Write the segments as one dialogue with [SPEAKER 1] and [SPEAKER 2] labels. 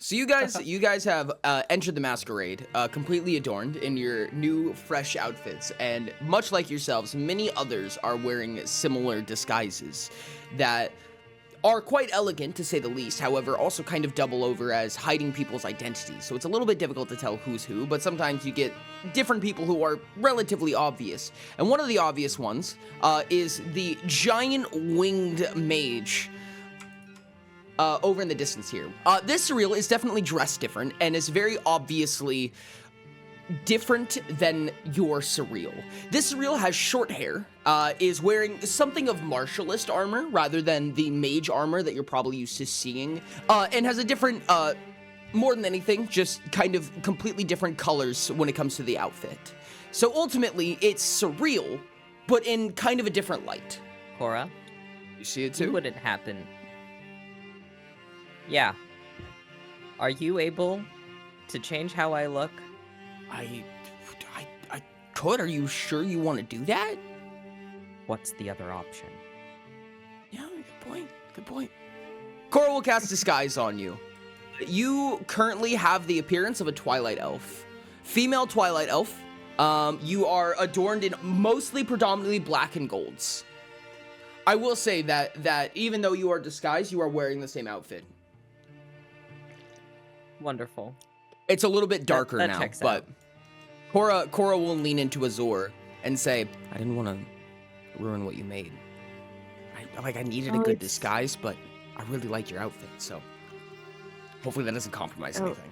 [SPEAKER 1] So you guys have entered the masquerade, completely adorned in your new, fresh outfits, and much like yourselves, many others are wearing similar disguises that are quite elegant, to say the least, however, also kind of double over as hiding people's identities. So it's a little bit difficult to tell who's who, but sometimes you get different people who are relatively obvious. And one of the obvious ones is the giant winged mage over in the distance here. This surreal is definitely dressed different and is very obviously different than your surreal. This surreal has short hair, is wearing something of martialist armor rather than the mage armor that you're probably used to seeing, and has a different, more than anything, just kind of completely different colors when it comes to the outfit. So ultimately, it's surreal, but in kind of a different light.
[SPEAKER 2] Cora,
[SPEAKER 1] You see it too?
[SPEAKER 2] it wouldn't happen. Yeah. Are you able to change how I look?
[SPEAKER 1] I could. Are you sure you want to do that?
[SPEAKER 2] What's the other option?
[SPEAKER 1] Yeah, good point. Good point. Cora will cast Disguise on you. You currently have the appearance of a Twilight Elf. Female Twilight Elf. You are adorned in mostly predominantly black and golds. I will say that even though you are disguised, you are wearing the same outfit.
[SPEAKER 2] Wonderful.
[SPEAKER 1] It's a little bit darker
[SPEAKER 2] that
[SPEAKER 1] now,
[SPEAKER 2] checks
[SPEAKER 1] but
[SPEAKER 2] out.
[SPEAKER 1] Cora will lean into Azor and say, I didn't want to ruin what you made. I needed a good disguise, but I really like your outfit, so hopefully that doesn't compromise anything.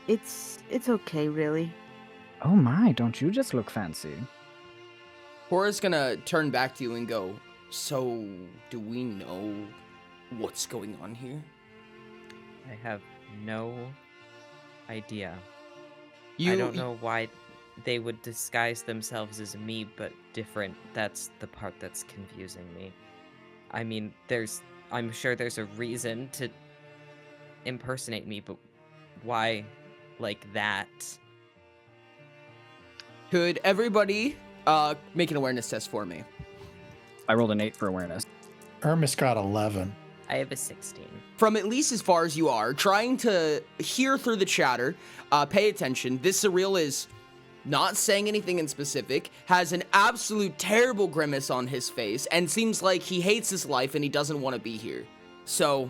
[SPEAKER 3] It's okay, really.
[SPEAKER 4] Oh my, don't you just look fancy?
[SPEAKER 1] Cora's gonna turn back to you and go, so do we know what's going on here?
[SPEAKER 2] I have no idea. I don't know why they would disguise themselves as me, but different. That's the part that's confusing me. I mean, I'm sure there's a reason to impersonate me, but why like that?
[SPEAKER 1] Could everybody make an awareness test for me?
[SPEAKER 4] I rolled an 8 for awareness.
[SPEAKER 5] Ermis got 11.
[SPEAKER 2] I have a 16.
[SPEAKER 1] From at least as far as you are, trying to hear through the chatter, pay attention. This surreal is not saying anything in specific, has an absolute terrible grimace on his face, and seems like he hates his life and he doesn't want to be here. So,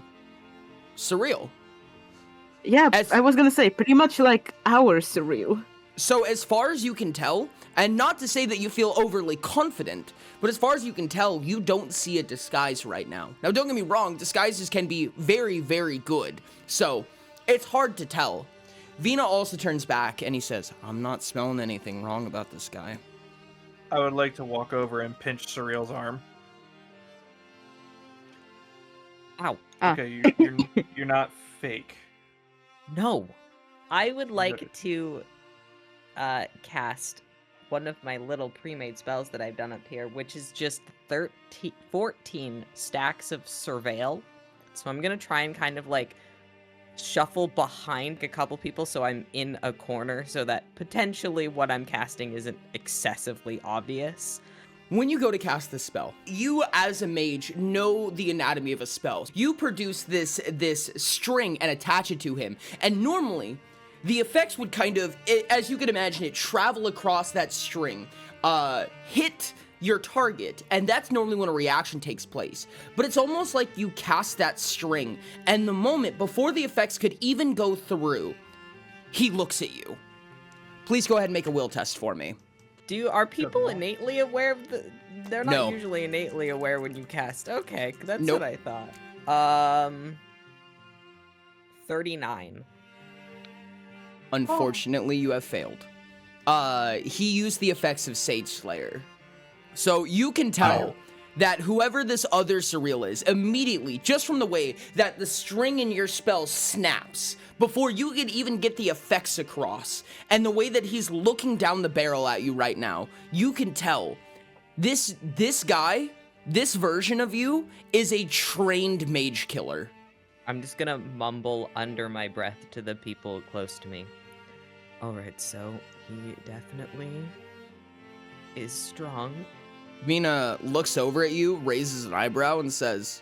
[SPEAKER 1] surreal.
[SPEAKER 3] Yeah, I was gonna say, pretty much like our surreal.
[SPEAKER 1] So as far as you can tell, and not to say that you feel overly confident, but as far as you can tell, you don't see a disguise right now. Now, don't get me wrong, disguises can be very, very good, so it's hard to tell. Vina also turns back and he says, I'm not smelling anything wrong about this guy.
[SPEAKER 6] I would like to walk over and pinch Surreal's arm.
[SPEAKER 2] Ow.
[SPEAKER 6] Okay, you're not fake.
[SPEAKER 2] No. I would like to cast one of my little pre-made spells that I've done up here, which is just 14 stacks of Surveil. So I'm going to try and kind of like shuffle behind a couple people so I'm in a corner so that potentially what I'm casting isn't excessively obvious.
[SPEAKER 1] When you go to cast this spell, you as a mage know the anatomy of a spell. You produce this string and attach it to him, and normally the effects would kind of, as you can imagine it, travel across that string, hit your target, and that's normally when a reaction takes place. But it's almost like you cast that string, and the moment before the effects could even go through, he looks at you. Please go ahead and make a will test for me.
[SPEAKER 2] Are people innately aware of they're not
[SPEAKER 1] No.
[SPEAKER 2] usually innately aware when you cast. Okay, that's
[SPEAKER 1] Nope.
[SPEAKER 2] what I thought. 39.
[SPEAKER 1] Unfortunately, you have failed. He used the effects of Sage Slayer. So you can tell that whoever this other surreal is, immediately, just from the way that the string in your spell snaps, before you can even get the effects across, and the way that he's looking down the barrel at you right now, you can tell this guy, this version of you, is a trained mage killer.
[SPEAKER 2] I'm just gonna mumble under my breath to the people close to me. Alright, so he definitely is strong.
[SPEAKER 1] Vina looks over at you, raises an eyebrow, and says,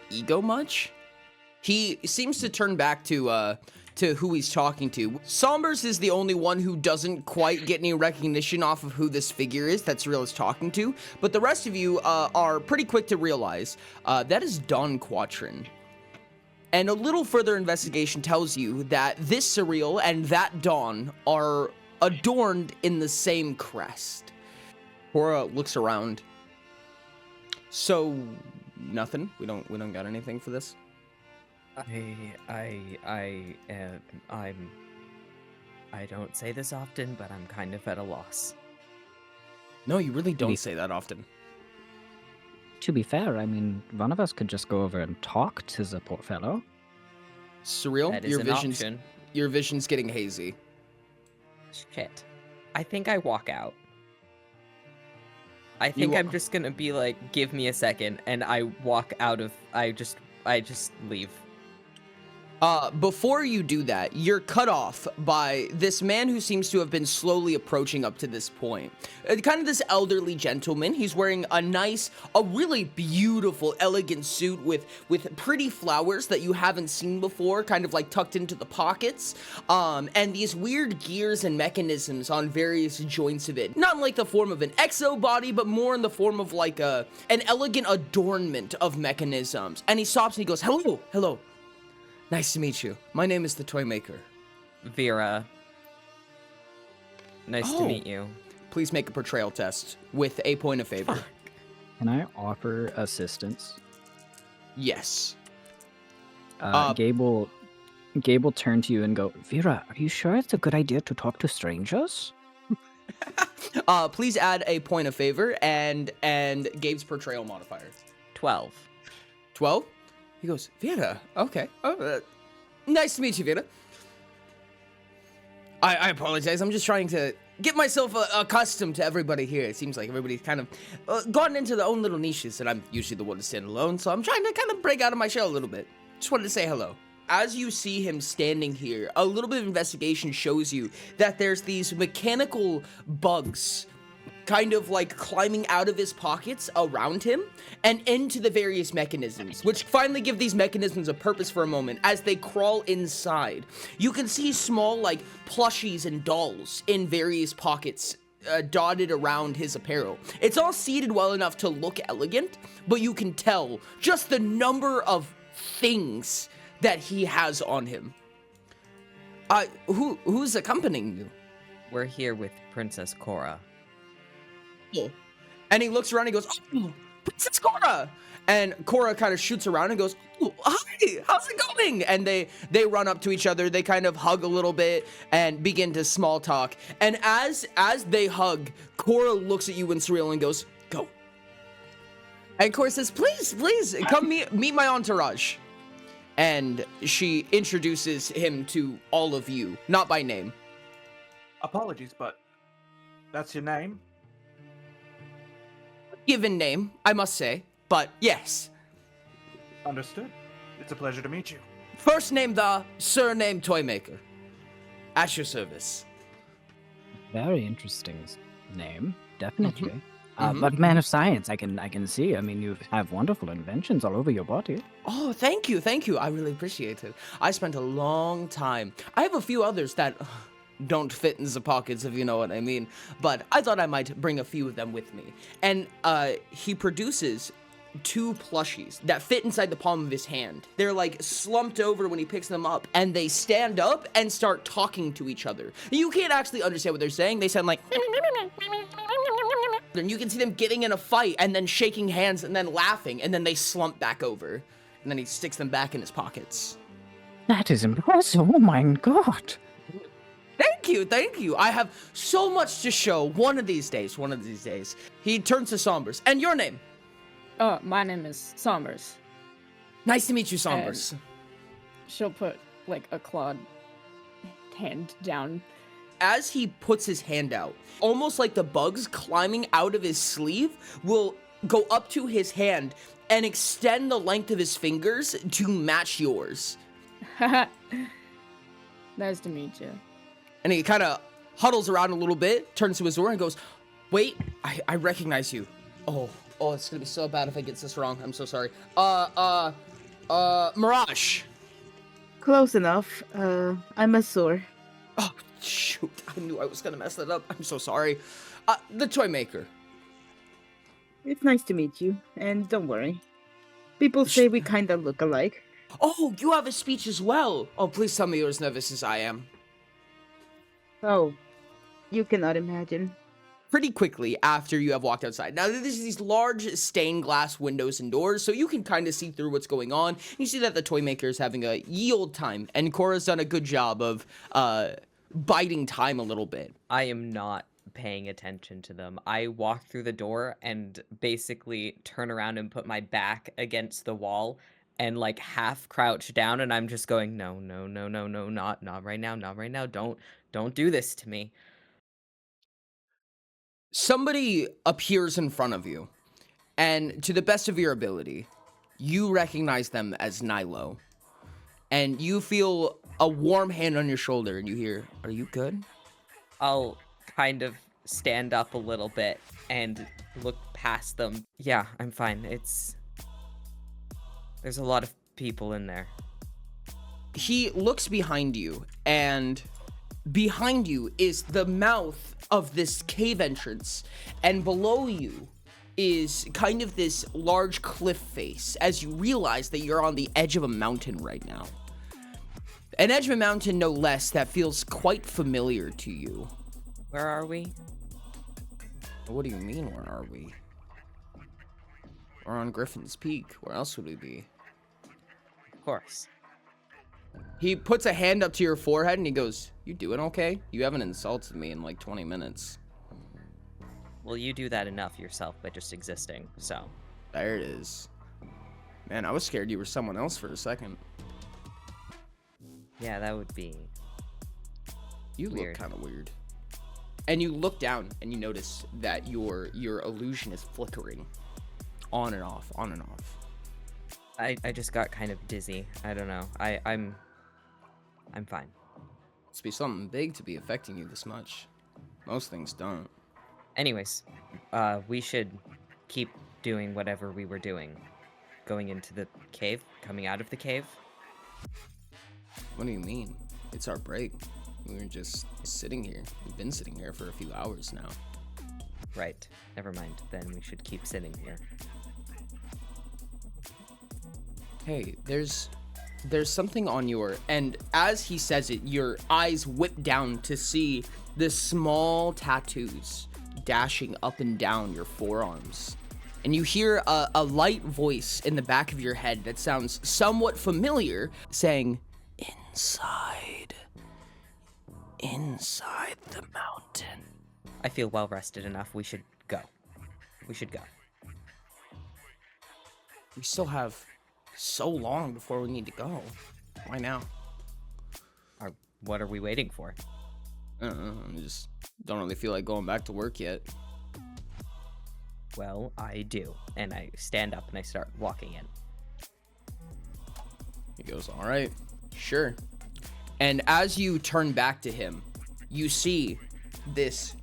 [SPEAKER 1] ego much? He seems to turn back to who he's talking to. Sombers is the only one who doesn't quite get any recognition off of who this figure is that Surreal is talking to, but the rest of you are pretty quick to realize that is Don Quatrin. And a little further investigation tells you that this Surreal and that Dawn are adorned in the same crest. Cora looks around. So, nothing? We don't got anything for this?
[SPEAKER 2] I don't say this often, but I'm kind of at a loss.
[SPEAKER 1] No, you really don't say that often.
[SPEAKER 4] To be fair, I mean, one of us could just go over and talk to the poor fellow.
[SPEAKER 1] Surreal,
[SPEAKER 2] That is an option.
[SPEAKER 1] Your vision's getting hazy.
[SPEAKER 2] Shit. I think I walk out. I think I'm just gonna be like, give me a second, and I walk out of, I just leave.
[SPEAKER 1] Before you do that, you're cut off by this man who seems to have been slowly approaching up to this point. Kind of this elderly gentleman. He's wearing a really beautiful, elegant suit with pretty flowers that you haven't seen before, kind of like tucked into the pockets, and these weird gears and mechanisms on various joints of it. Not in like the form of an exo body, but more in the form of like an elegant adornment of mechanisms. And he stops and he goes, "Hello, hello. Nice to meet you. My name is the Toy Maker.
[SPEAKER 2] Vera. Nice to meet you.
[SPEAKER 1] Please make a portrayal test with a point of favor."
[SPEAKER 4] Can I offer assistance?
[SPEAKER 1] Yes.
[SPEAKER 4] Gabe will turn to you and go, Vera, are you sure it's a good idea to talk to strangers?
[SPEAKER 1] Please add a point of favor and Gabe's portrayal modifier.
[SPEAKER 2] 12.
[SPEAKER 1] 12? He goes, "Vera, okay. Nice to meet you, Vera. I apologize. I'm just trying to get myself accustomed to everybody here. It seems like everybody's kind of gotten into their own little niches, and I'm usually the one to stand alone, so I'm trying to kind of break out of my shell a little bit. Just wanted to say hello." As you see him standing here, a little bit of investigation shows you that there's these mechanical bugs kind of like climbing out of his pockets around him and into the various mechanisms, which finally give these mechanisms a purpose for a moment as they crawl inside. You can see small like plushies and dolls in various pockets dotted around his apparel. It's all seated well enough to look elegant, but you can tell just the number of things that he has on him. Who's accompanying you?
[SPEAKER 2] We're here with Princess Cora.
[SPEAKER 1] And he looks around and goes, "Oh, Princess Cora!" And Cora kind of shoots around and goes, "Oh, hi, how's it going?" And they run up to each other. They kind of hug a little bit and begin to small talk. And as they hug, Cora looks at you and Surreal and goes, "Go." And Cora says, please, come meet my entourage." And she introduces him to all of you, not by name.
[SPEAKER 6] Apologies, but that's your name?
[SPEAKER 1] Given name, I must say, but yes.
[SPEAKER 6] Understood. It's a pleasure to meet you.
[SPEAKER 1] First name the surname Toymaker. At your service.
[SPEAKER 4] Very interesting name, definitely. But man of science, I can see. I mean, you have wonderful inventions all over your body.
[SPEAKER 1] Oh, thank you. I really appreciate it. I spent a long time. I have a few others that don't fit in the pockets, if you know what I mean. But I thought I might bring a few of them with me. And he produces 2 plushies that fit inside the palm of his hand. They're like slumped over when he picks them up, and they stand up and start talking to each other. You can't actually understand what they're saying. They sound like... And you can see them getting in a fight and then shaking hands and then laughing, and then they slump back over. And then he sticks them back in his pockets.
[SPEAKER 4] That is impressive. Oh my god.
[SPEAKER 1] Thank you. I have so much to show one of these days. He turns to Sombers. And your name?
[SPEAKER 7] Oh, my name is Sombers.
[SPEAKER 1] Nice to meet you, Sombers.
[SPEAKER 7] And she'll put, like, a clawed hand down.
[SPEAKER 1] As he puts his hand out, almost like the bugs climbing out of his sleeve will go up to his hand and extend the length of his fingers to match yours.
[SPEAKER 7] Nice to meet you.
[SPEAKER 1] And he kind of huddles around a little bit, turns to his door and goes, "Wait, I recognize you. Oh, it's gonna be so bad if I get this wrong. I'm so sorry. Mirage."
[SPEAKER 3] Close enough. I'm a sore.
[SPEAKER 1] Oh, shoot. I knew I was going to mess that up. I'm so sorry. The toy maker.
[SPEAKER 3] It's nice to meet you, and don't worry. People say we kinda look alike.
[SPEAKER 1] Oh, you have a speech as well. Oh, please tell me you're as nervous as I am.
[SPEAKER 3] Oh, you cannot imagine.
[SPEAKER 1] Pretty quickly after you have walked outside. Now, there's these large stained glass windows and doors, so you can kind of see through what's going on. You see that the toy maker is having a ye old time, and Cora's done a good job of biding time a little bit.
[SPEAKER 2] I am not paying attention to them. I walk through the door and basically turn around and put my back against the wall and like half crouch down, and I'm just going, no, not right now, not right now. Don't do this to me.
[SPEAKER 1] Somebody appears in front of you, and to the best of your ability, you recognize them as Nilo. And you feel a warm hand on your shoulder, and you hear, "Are you good?"
[SPEAKER 2] I'll kind of stand up a little bit and look past them. Yeah, I'm fine. There's a lot of people in there.
[SPEAKER 1] He looks behind you, and behind you is the mouth of this cave entrance, and below you is kind of this large cliff face as you realize that you're on the edge of a mountain right now. An edge of a mountain, no less, that feels quite familiar to you.
[SPEAKER 2] Where are we?
[SPEAKER 1] What do you mean, where are we? We're on Griffin's Peak. Where else would we be?
[SPEAKER 2] Of course.
[SPEAKER 1] He puts a hand up to your forehead and he goes, "You doing okay? You haven't insulted me in like 20 minutes.
[SPEAKER 2] Well, you do that enough yourself by just existing, so.
[SPEAKER 1] There it is. Man, I was scared you were someone else for a second.
[SPEAKER 2] Yeah, that would be
[SPEAKER 1] You look
[SPEAKER 2] weird.
[SPEAKER 1] kind of weird. And you look down and you notice that your illusion is flickering. On and off, on and off.
[SPEAKER 2] I just got kind of dizzy. I don't know. I'm fine.
[SPEAKER 1] Must be something big to be affecting you this much. Most things don't.
[SPEAKER 2] Anyways, we should keep doing whatever we were doing. Going into the cave, coming out of the cave.
[SPEAKER 1] What do you mean? It's our break. We were just sitting here. We've been sitting here for a few hours now.
[SPEAKER 2] Right. Never mind. Then we should keep sitting here.
[SPEAKER 1] Hey, there's something on your... And as he says it, your eyes whip down to see the small tattoos dashing up and down your forearms. And you hear a light voice in the back of your head that sounds somewhat familiar, saying, "Inside the mountain."
[SPEAKER 2] I feel well rested enough. We should go. We should go.
[SPEAKER 1] We still have so long before we need to go. Why now?
[SPEAKER 2] What are we waiting for?
[SPEAKER 1] I don't know. I just don't really feel like going back to work yet.
[SPEAKER 2] Well, I do. And I stand up and I start walking in.
[SPEAKER 1] He goes, "All right, sure." And as you turn back to him, you see this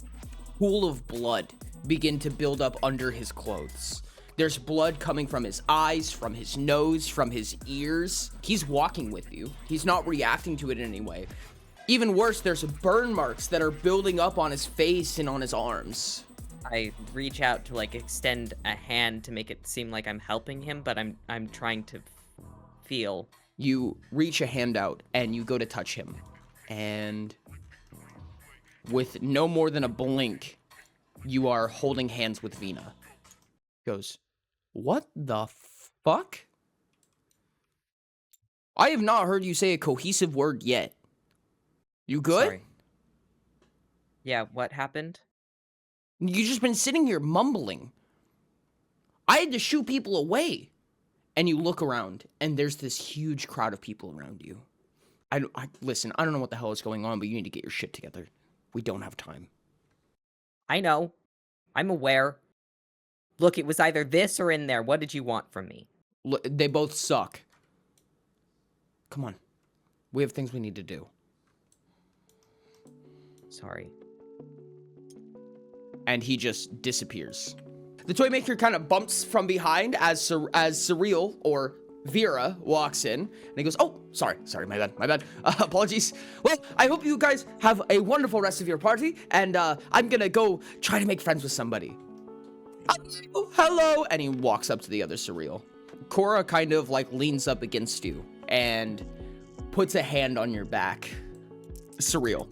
[SPEAKER 1] pool of blood begin to build up under his clothes. There's blood coming from his eyes, from his nose, from his ears. He's walking with you. He's not reacting to it in any way. Even worse, there's burn marks that are building up on his face and on his arms.
[SPEAKER 2] I reach out to like extend a hand to make it seem like I'm helping him, but I'm trying to feel.
[SPEAKER 1] You reach a hand out and you go to touch him. And with no more than a blink, you are holding hands with Vina. Goes, "What the fuck? I have not heard you say a cohesive word yet. You good?"
[SPEAKER 2] Sorry. Yeah, what happened?
[SPEAKER 1] You just been sitting here mumbling. I had to shoot people away. And you look around, and there's this huge crowd of people around you. Listen, I don't know what the hell is going on, but you need to get your shit together. We don't have time.
[SPEAKER 2] I know. I'm aware. Look, it was either this or in there. What did you want from me?
[SPEAKER 1] Look, they both suck. Come on. We have things we need to do.
[SPEAKER 2] Sorry.
[SPEAKER 1] And he just disappears. The toy maker kind of bumps from behind as Surreal, or Vera walks in and he goes, oh, sorry, my bad. Apologies. Well, I hope you guys have a wonderful rest of your party, and I'm gonna go try to make friends with somebody. Oh, hello. And he walks up to the other Surreal. Cora kind of like leans up against you and puts a hand on your back. Surreal.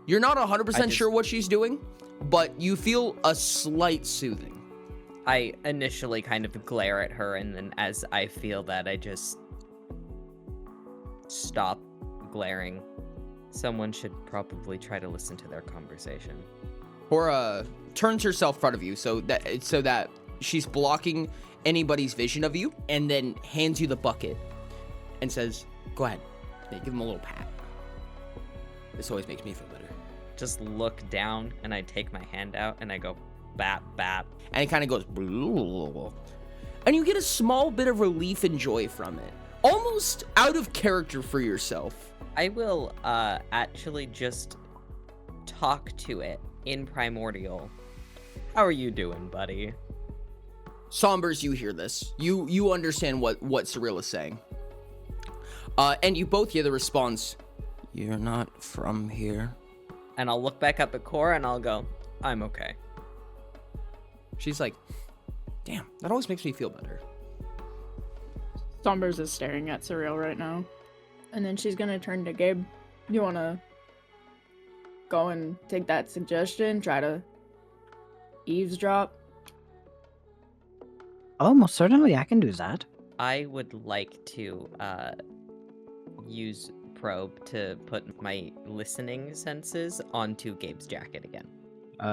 [SPEAKER 1] You're not 100% sure what she's doing, but you feel a slight soothing.
[SPEAKER 2] I initially kind of glare at her, and then as I feel that, I just stop glaring. Someone should probably try to listen to their conversation.
[SPEAKER 1] Cora turns herself in front of you so that she's blocking anybody's vision of you, and then hands you the bucket and says, go ahead. Yeah, give him a little pat. This always makes me feel better.
[SPEAKER 2] Just look down, and I take my hand out, and I go, bap, bap.
[SPEAKER 1] And it kind of goes, and you get a small bit of relief and joy from it. Almost out of character for yourself.
[SPEAKER 2] I will actually just talk to it in Primordial. How are you doing, buddy?
[SPEAKER 1] Sombers, you hear this. You understand what Surreal is saying. And you both hear the response, you're not from here.
[SPEAKER 2] And I'll look back up at Cora and I'll go, I'm okay.
[SPEAKER 1] She's like, damn, that always makes me feel better.
[SPEAKER 7] Sombers is staring at Surreal right now. And then she's gonna turn to Gabe. You wanna go and take that suggestion? Try to eavesdrop?
[SPEAKER 4] Oh, most certainly, I can do that.
[SPEAKER 2] I would like to use probe to put my listening senses onto Gabe's jacket again.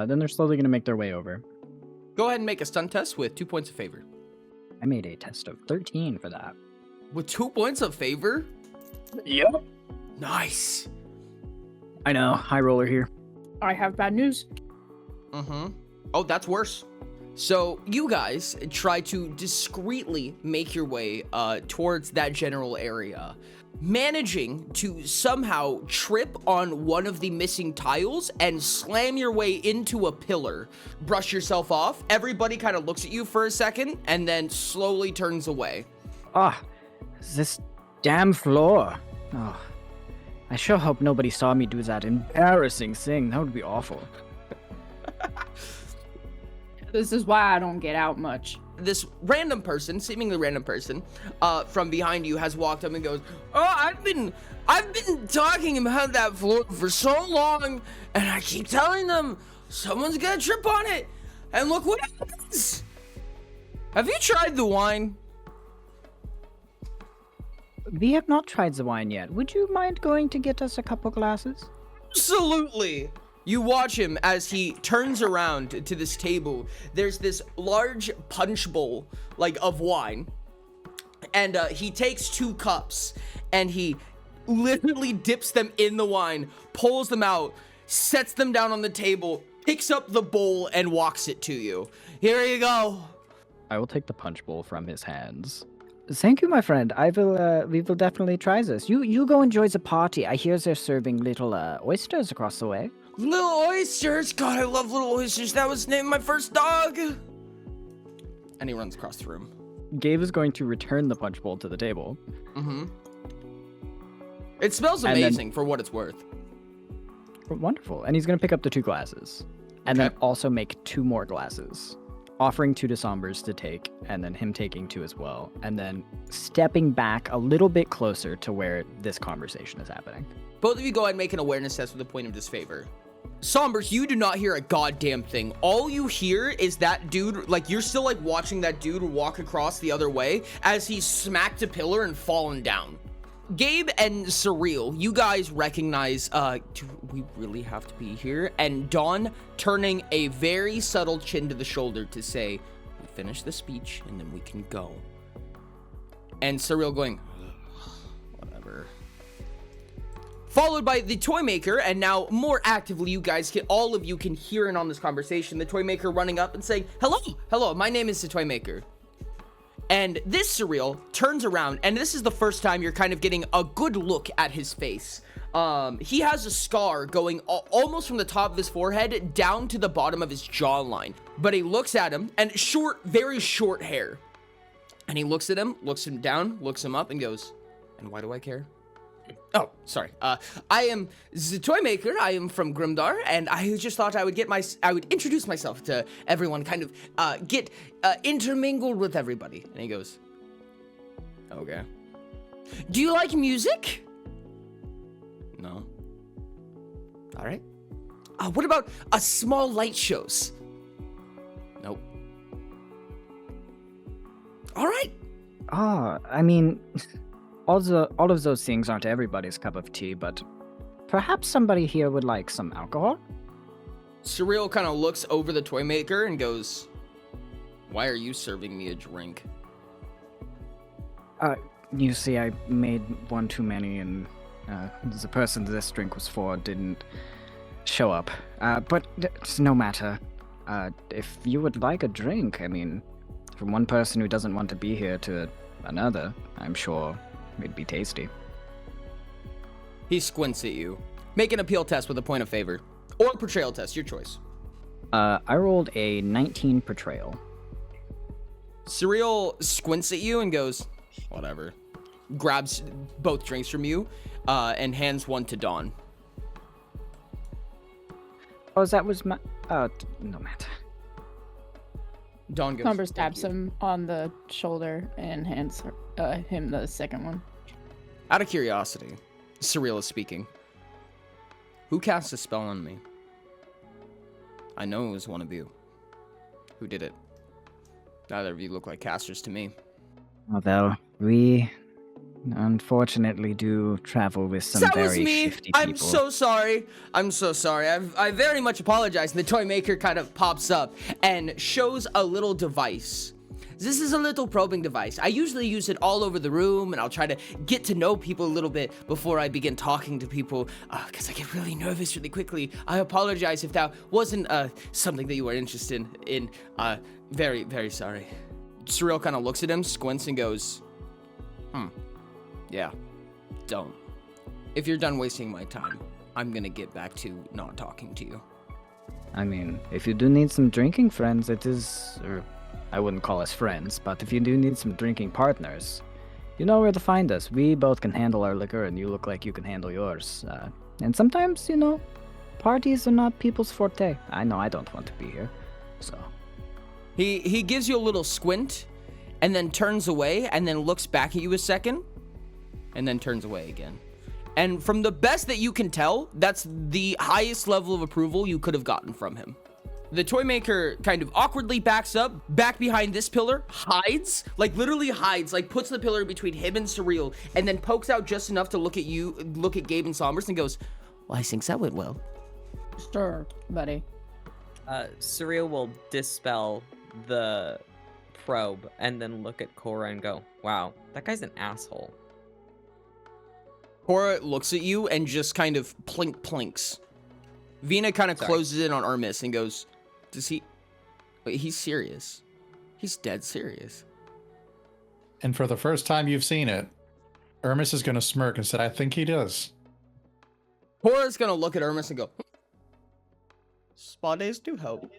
[SPEAKER 4] Then they're slowly going to make their way over.
[SPEAKER 1] Go ahead and make a stun test with 2 points of favor.
[SPEAKER 4] I made a test of 13 for that.
[SPEAKER 1] With 2 points of favor?
[SPEAKER 6] Yep.
[SPEAKER 1] Nice.
[SPEAKER 4] I know, high roller here.
[SPEAKER 7] I have bad news.
[SPEAKER 1] Oh, that's worse. So you guys try to discreetly make your way towards that general area, managing to somehow trip on one of the missing tiles and slam your way into a pillar. Brush yourself off. Everybody kind of looks at you for a second and then slowly turns away.
[SPEAKER 4] This damn floor. Oh, I sure hope nobody saw me do that embarrassing thing. That would be awful.
[SPEAKER 7] This is why I don't get out much.
[SPEAKER 1] This random person, seemingly random person, from behind you has walked up and goes, oh, I've been talking about that floor for so long, and I keep telling them someone's gonna trip on it, and look what happens. Have you tried the wine?
[SPEAKER 4] We have not tried the wine yet. Would you mind going to get us a couple glasses?
[SPEAKER 1] Absolutely. You watch him as he turns around to this table. There's this large punch bowl, like, of wine. And he takes 2 cups and he literally dips them in the wine, pulls them out, sets them down on the table, picks up the bowl and walks it to you. Here you go.
[SPEAKER 4] I will take the punch bowl from his hands. Thank you, my friend. We will definitely try this. You go enjoy the party. I hear they're serving little oysters across the way.
[SPEAKER 1] Little oysters? God, I love little oysters. That was the name of my first dog. And he runs across the room.
[SPEAKER 4] Gabe is going to return the punch bowl to the table.
[SPEAKER 1] It smells amazing for what it's worth.
[SPEAKER 4] Wonderful. And he's going to pick up the 2 glasses. And then also make 2 more glasses. Offering 2 to Sombers to take, and then him taking 2 as well. And then stepping back a little bit closer to where this conversation is happening.
[SPEAKER 1] Both of you go ahead and make an awareness test with a point of disfavor. Sombers, you do not hear a goddamn thing. All you hear is that dude, like, you're still, like, watching that dude walk across the other way as he's smacked a pillar and fallen down. Gabe and Surreal, you guys recognize, do we really have to be here? And Dawn turning a very subtle chin to the shoulder to say, we finish the speech and then we can go. And Surreal going, whatever. Followed by the toy maker, and now more actively, you guys can, all of you can hear in on this conversation, the toy maker running up and saying, hello, my name is the toy maker. And this Surreal turns around, and this is the first time you're kind of getting a good look at his face. He has a scar going almost from the top of his forehead down to the bottom of his jawline. But he looks at him, and very short hair. And he looks at him, looks him down, looks him up, and goes, and why do I care? Oh, sorry. I am the toy maker. I am from Grimdar, and I just thought I would introduce myself to everyone, kind of get intermingled with everybody. And he goes, okay. Do you like music? No. All right. What about small light shows? Nope. All right.
[SPEAKER 4] I mean, all of those things aren't everybody's cup of tea, but perhaps somebody here would like some alcohol?
[SPEAKER 1] Surreal kind of looks over the toy maker and goes, why are you serving me a drink?
[SPEAKER 4] You see, I made one too many, and the person this drink was for didn't show up. But it's no matter. If you would like a drink, I mean, from one person who doesn't want to be here to another, I'm sure it'd be tasty.
[SPEAKER 1] He squints at you. Make an appeal test with a point of favor. Or a portrayal test, your choice.
[SPEAKER 4] I rolled a 19 portrayal.
[SPEAKER 1] Surreal squints at you and goes, whatever. Grabs both drinks from you and hands one to Dawn.
[SPEAKER 4] Oh, that was my... no matter.
[SPEAKER 1] Dawn goes,
[SPEAKER 7] Comber
[SPEAKER 1] "Thank
[SPEAKER 7] stabs
[SPEAKER 1] you."
[SPEAKER 7] him on the shoulder and hands him the second one.
[SPEAKER 1] Out of curiosity, Surreal is speaking. Who cast a spell on me? I know it was one of you. Who did it? Neither of you look like casters to me.
[SPEAKER 4] Although, we unfortunately do travel with some
[SPEAKER 1] That
[SPEAKER 4] very
[SPEAKER 1] was me.
[SPEAKER 4] shifty people.
[SPEAKER 1] I'm so sorry. I'm so sorry. I very much apologize. And the toy maker kind of pops up and shows a little device. This is a little probing device. I usually use it all over the room, and I'll try to get to know people a little bit before I begin talking to people, because I get really nervous really quickly. I apologize if that wasn't something that you were interested in. Very, very sorry. Surreal kind of looks at him, squints, and goes, yeah, don't. If you're done wasting my time, I'm gonna get back to not talking to you.
[SPEAKER 4] I mean, if you do need some drinking friends, it is... or I wouldn't call us friends, but if you do need some drinking partners, you know where to find us. We both can handle our liquor, and you look like you can handle yours. And sometimes, you know, parties are not people's forte. I know I don't want to be here, so...
[SPEAKER 1] He gives you a little squint, and then turns away, and then looks back at you a second, and then turns away again. And from the best that you can tell, that's the highest level of approval you could have gotten from him. The toy maker kind of awkwardly backs up, back behind this pillar, hides, like literally hides, like puts the pillar between him and Surreal, and then pokes out just enough to look at you, look at Gabe and Sombers, and goes, well, I think that went well.
[SPEAKER 7] Sure, buddy.
[SPEAKER 2] Surreal will dispel the probe and then look at Cora and go, wow, that guy's an asshole.
[SPEAKER 1] Cora looks at you and just kind of plinks. Vina kind of closes in on Hermes and goes, does he... Wait, he's serious. He's dead serious.
[SPEAKER 5] And for the first time you've seen it, Hermes is going to smirk and say, I think he does.
[SPEAKER 1] Cora's going to look at Hermes and go, spa days do help.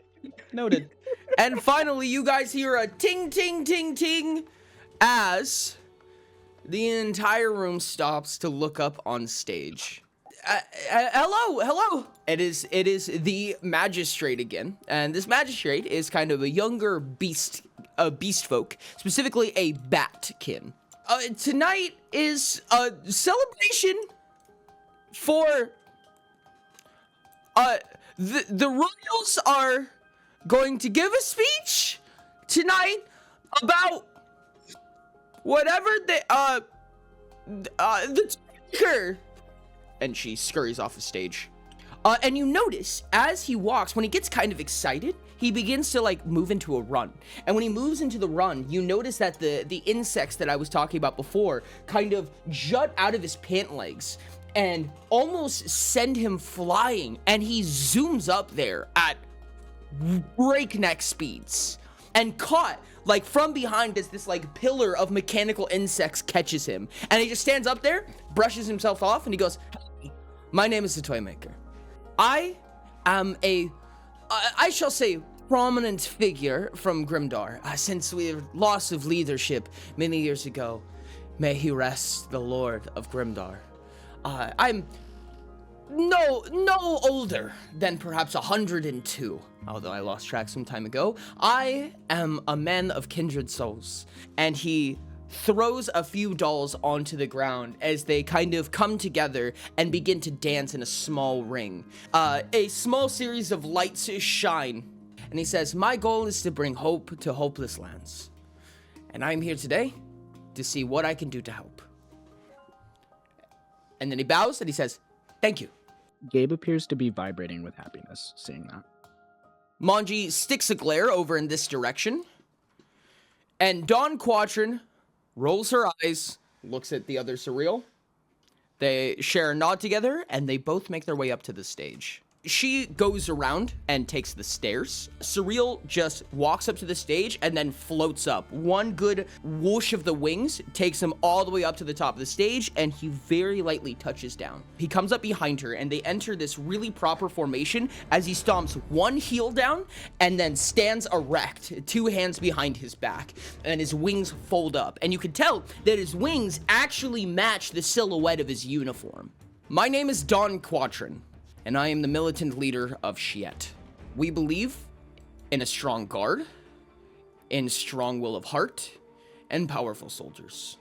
[SPEAKER 1] Noted. And finally, you guys hear a ting, ting, ting, ting as the entire room stops to look up on stage. Hello. It is the magistrate again, and this magistrate is kind of a younger beast folk, specifically a batkin. Tonight is a celebration for the royals are going to give a speech tonight about whatever the speaker. And she scurries off the stage. And you notice, as he walks, when he gets kind of excited, he begins to, like, move into a run. And when he moves into the run, you notice that the insects that I was talking about before kind of jut out of his pant legs and almost send him flying. And he zooms up there at breakneck speeds. And caught, like, from behind as this, like, pillar of mechanical insects catches him. And he just stands up there, brushes himself off, and he goes, my name is the Toy Maker. I am I shall say, prominent figure from Grimdar, since we have loss of leadership many years ago. May he rest, the Lord of Grimdar. I'm no older than perhaps 102, although I lost track some time ago. I am a man of kindred souls, and he throws a few dolls onto the ground as they kind of come together and begin to dance in a small ring. A small series of lights shine, and he says, "My goal is to bring hope to hopeless lands, and I'm here today to see what I can do to help." And then he bows and he says, "Thank you."
[SPEAKER 4] Gabe appears to be vibrating with happiness seeing that.
[SPEAKER 1] Moonchi sticks a glare over in this direction, and Dawn Quatrin rolls her eyes, looks at the other Surreal. They share a nod together, and they both make their way up to the stage. She goes around and takes the stairs. Surreal just walks up to the stage and then floats up. One good whoosh of the wings takes him all the way up to the top of the stage, and he very lightly touches down. He comes up behind her, and they enter this really proper formation as he stomps one heel down and then stands erect, two hands behind his back, and his wings fold up. And you can tell that his wings actually match the silhouette of his uniform. My name is Dawn Quatrin, and I am the militant leader of Shiet. We believe in a strong guard, in strong will of heart, and powerful soldiers.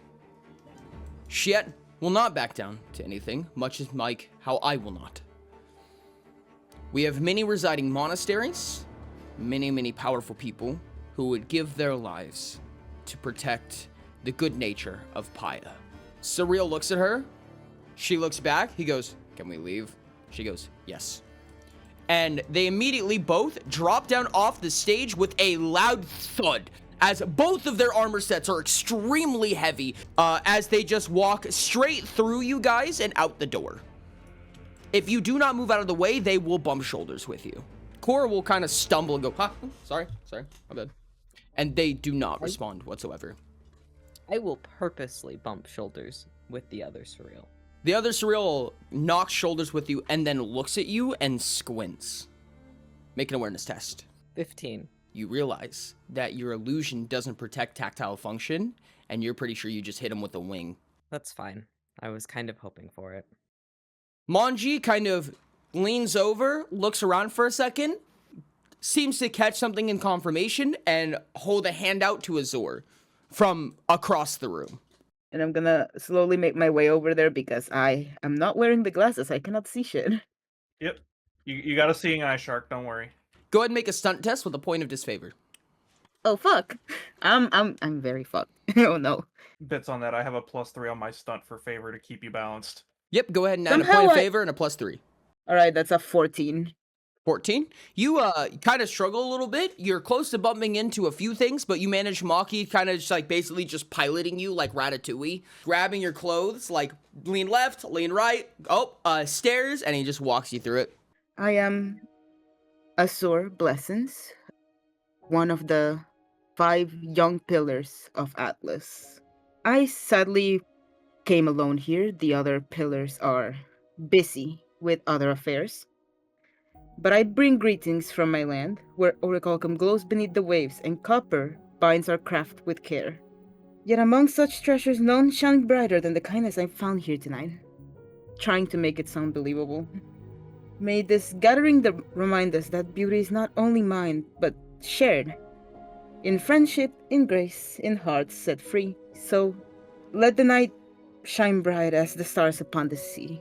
[SPEAKER 1] Shiet will not back down to anything, much as like how I will not. We have many residing monasteries, many powerful people who would give their lives to protect the good nature of Paya. Surreal looks at her. She looks back. He goes, "Can we leave?" She goes, "Yes." And they immediately both drop down off the stage with a loud thud, as both of their armor sets are extremely heavy, as they just walk straight through you guys and out the door. If you do not move out of the way, they will bump shoulders with you. Cora will kind of stumble and go, sorry, my bad. And they do not respond whatsoever.
[SPEAKER 2] I will purposely bump shoulders with the other Surreal.
[SPEAKER 1] The other Surreal knocks shoulders with you and then looks at you and squints. Make an awareness test.
[SPEAKER 2] 15.
[SPEAKER 1] You realize that your illusion doesn't protect tactile function, and you're pretty sure you just hit him with a wing.
[SPEAKER 2] That's fine. I was kind of hoping for it.
[SPEAKER 1] Moonchi kind of leans over, looks around for a second, seems to catch something in confirmation, and hold a hand out to Azor from across the room.
[SPEAKER 3] And I'm gonna slowly make my way over there because I am not wearing the glasses. I cannot see shit.
[SPEAKER 6] Yep. You got a seeing eye, Shark. Don't worry.
[SPEAKER 1] Go ahead and make a stunt test with a point of disfavor.
[SPEAKER 3] Oh fuck. I'm very fucked. Oh no.
[SPEAKER 6] Bits on that. I have a +3 on my stunt for favor to keep you balanced.
[SPEAKER 1] Yep, go ahead and add a
[SPEAKER 3] Somehow
[SPEAKER 1] point of favor and a +3.
[SPEAKER 3] Alright, that's a 14.
[SPEAKER 1] 14. You kind of struggle a little bit. You're close to bumping into a few things, but you manage Maki kind of just like basically just piloting you like Ratatouille, grabbing your clothes, like lean left, lean right, stairs, and he just walks you through it.
[SPEAKER 3] I am Azor Blessings, one of the 5 young pillars of Atlas. I sadly came alone here. The other pillars are busy with other affairs. But I bring greetings from my land, where orichalcum glows beneath the waves and copper binds our craft with care. Yet among such treasures none shine brighter than the kindness I found here tonight. Trying to make it sound believable. May this gathering remind us that beauty is not only mine, but shared. In friendship, in grace, in hearts set free. So, let the night shine bright as the stars upon the sea.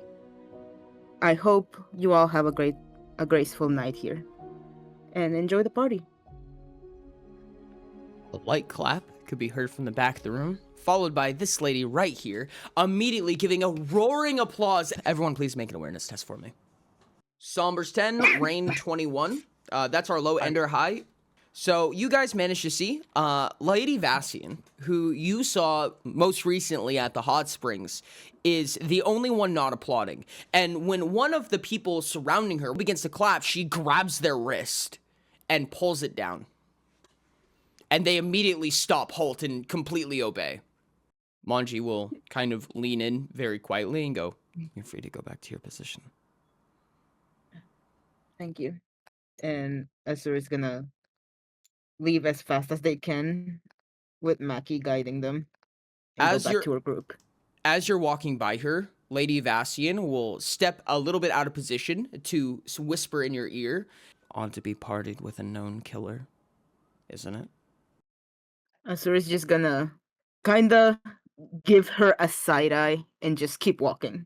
[SPEAKER 3] I hope you all have a graceful night here, and enjoy the party.
[SPEAKER 1] A light clap could be heard from the back of the room, followed by this lady right here, immediately giving a roaring applause. Everyone please make an awareness test for me. Sombers 10, Rain 21. That's our low and our high. So you guys managed to see Lady Vassian, who you saw most recently at the hot springs, is the only one not applauding. And when one of the people surrounding her begins to clap, she grabs their wrist and pulls it down. And they immediately stop, halt, and completely obey. Moonchi will kind of lean in very quietly and go, "You're free to go back to your position."
[SPEAKER 3] Thank you. And Azor is gonna leave as fast as they can, with Maki guiding them, and
[SPEAKER 1] As
[SPEAKER 3] go back
[SPEAKER 1] you're
[SPEAKER 3] to her group.
[SPEAKER 1] as you're walking by her, Lady Vassian will step a little bit out of position to whisper in your ear, "On to be parted with a known killer, isn't it?"
[SPEAKER 3] Azura's just gonna kinda give her a side eye and just keep walking.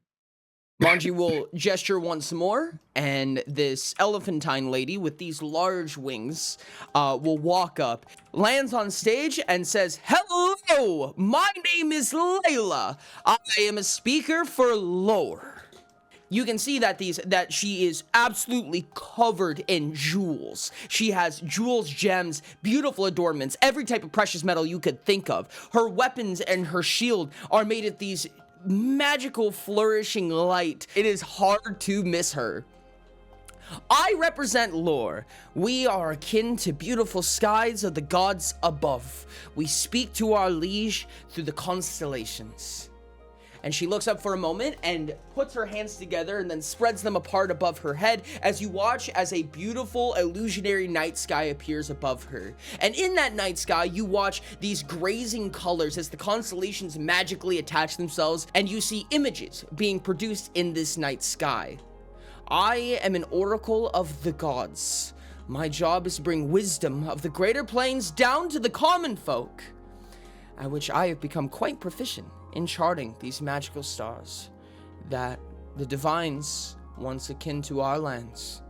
[SPEAKER 1] Moonchi will gesture once more, and this elephantine lady with these large wings will walk up, lands on stage, and says, "Hello, my name is Layla. I am a speaker for lore." You can see that she is absolutely covered in jewels. She has jewels, gems, beautiful adornments, every type of precious metal you could think of. Her weapons and her shield are made of these magical flourishing light. It is hard to miss her. I represent lore. We are akin to beautiful skies of the gods above. We speak to our liege through the constellations. And she looks up for a moment and puts her hands together and then spreads them apart above her head as you watch as a beautiful illusionary night sky appears above her. And in that night sky, you watch these grazing colors as the constellations magically attach themselves, and you see images being produced in this night sky. I am an oracle of the gods. My job is to bring wisdom of the greater planes down to the common folk, at which I have become quite proficient in charting these magical stars that the divines, once akin to our lands,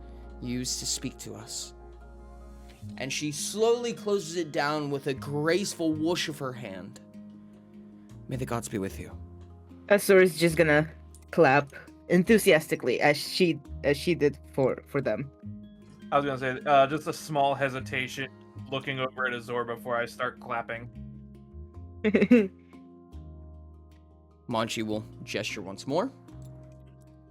[SPEAKER 1] used to speak to us. And she slowly closes it down with a graceful whoosh of her hand. May the gods be with you.
[SPEAKER 3] Azura's just gonna clap enthusiastically as she did for them.
[SPEAKER 6] I was gonna say, just a small hesitation, looking over at Azor before I start clapping.
[SPEAKER 1] Moonchi will gesture once more,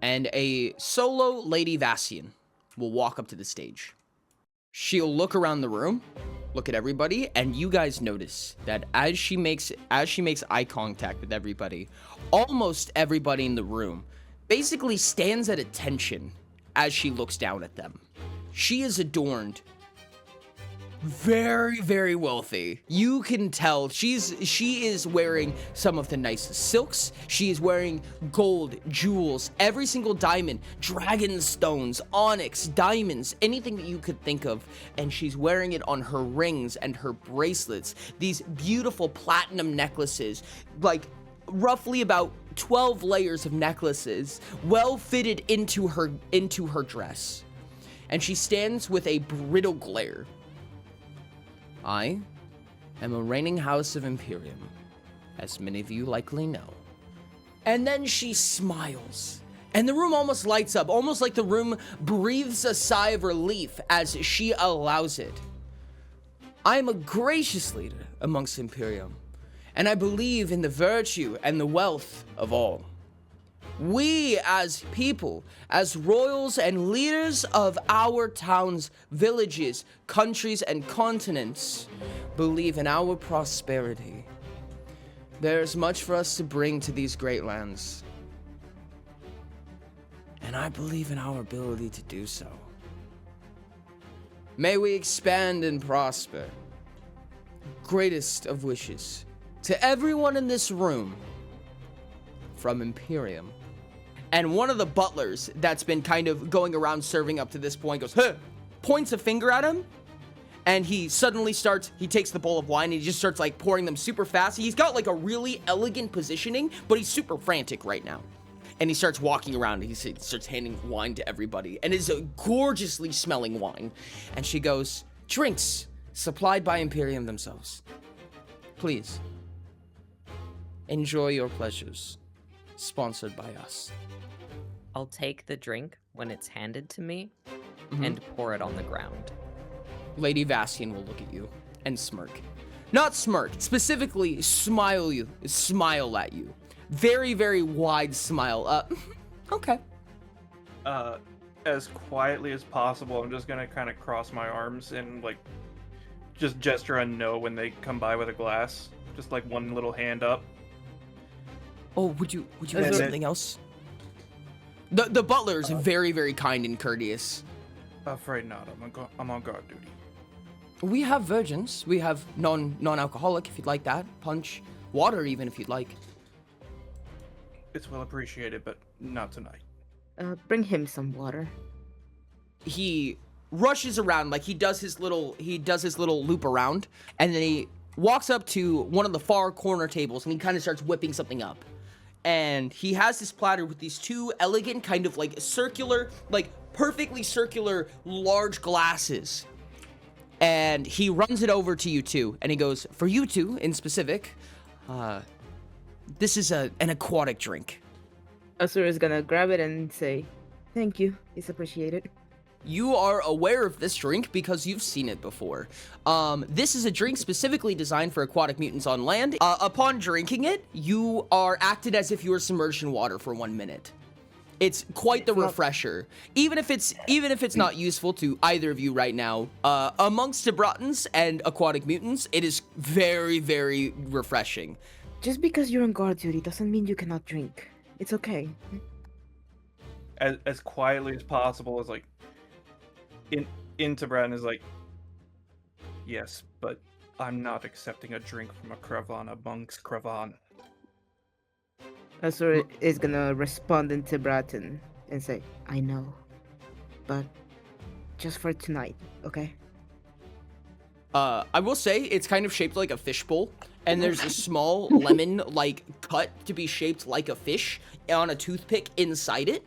[SPEAKER 1] and a solo Lady Vassian will walk up to the stage. She'll look around the room, look at everybody, and you guys notice that as she makes eye contact with everybody, almost everybody in the room basically stands at attention as she looks down at them. She is adorned very, very wealthy. You can tell she is wearing some of the nicest silks. She is wearing gold, jewels, every single diamond, dragon stones, onyx, diamonds, anything that you could think of. And she's wearing it on her rings and her bracelets. These beautiful platinum necklaces, like roughly about 12 layers of necklaces, well fitted into her dress. And she stands with a brittle glare. I am a reigning house of Imperium, as many of you likely know. And then she smiles, and the room almost lights up, almost like the room breathes a sigh of relief as she allows it. I am a gracious leader amongst Imperium, and I believe in the virtue and the wealth of all. We as people, as royals and leaders of our towns, villages, countries, and continents, believe in our prosperity. There's much for us to bring to these great lands, and I believe in our ability to do so. May we expand and prosper. Greatest of wishes to everyone in this room from Imperium. And one of the butlers that's been kind of going around serving up to this point goes, "Huh," points a finger at him, and he suddenly takes the bowl of wine and he just starts like pouring them super fast. He's got like a really elegant positioning, but he's super frantic right now. And he starts walking around and he starts handing wine to everybody, and it's a gorgeously smelling wine. And she goes, "Drinks supplied by Imperium themselves. Please, enjoy your pleasures. Sponsored by us."
[SPEAKER 2] I'll take the drink when it's handed to me and pour it on the ground.
[SPEAKER 1] Lady Vassian will look at you and smirk. Not smirk, specifically smile at you. Very, very wide smile. Okay.
[SPEAKER 6] As quietly as possible, I'm just gonna kind of cross my arms and like just gesture a no when they come by with a glass. Just like one little hand up.
[SPEAKER 1] Oh, would you want something else? The butler is very, very kind and courteous.
[SPEAKER 6] Afraid not. I'm on guard duty.
[SPEAKER 1] We have virgins. We have non-alcoholic if you'd like that. Punch. Water even if you'd like.
[SPEAKER 6] It's well appreciated, but not tonight.
[SPEAKER 3] Bring him some water.
[SPEAKER 1] He rushes around like he does his little loop around, and then he walks up to one of the far corner tables and he kind of starts whipping something up. And he has this platter with these two elegant kind of like circular, like perfectly circular large glasses. And he runs it over to you two and he goes, for you two in specific, this is an aquatic drink.
[SPEAKER 3] Asura is gonna grab it and say, thank you, it's appreciated.
[SPEAKER 1] You are aware of this drink because you've seen it before. This is a drink specifically designed for aquatic mutants on land. Upon drinking it, you are acted as if you were submerged in water for 1 minute. It's quite the refresher. Even if it's not useful to either of you right now, amongst Tebratans and aquatic mutants, it is very, very refreshing.
[SPEAKER 3] Just because you're on guard duty doesn't mean you cannot drink. It's okay.
[SPEAKER 6] As quietly as possible, is like into Brad is like, yes, but I'm not accepting a drink from a Kravan amongst Kravan.
[SPEAKER 3] Asura is gonna respond in Tibetan and say, I know, but just for tonight, okay?
[SPEAKER 1] I will say it's kind of shaped like a fishbowl, and there's a small lemon-like cut to be shaped like a fish on a toothpick inside it.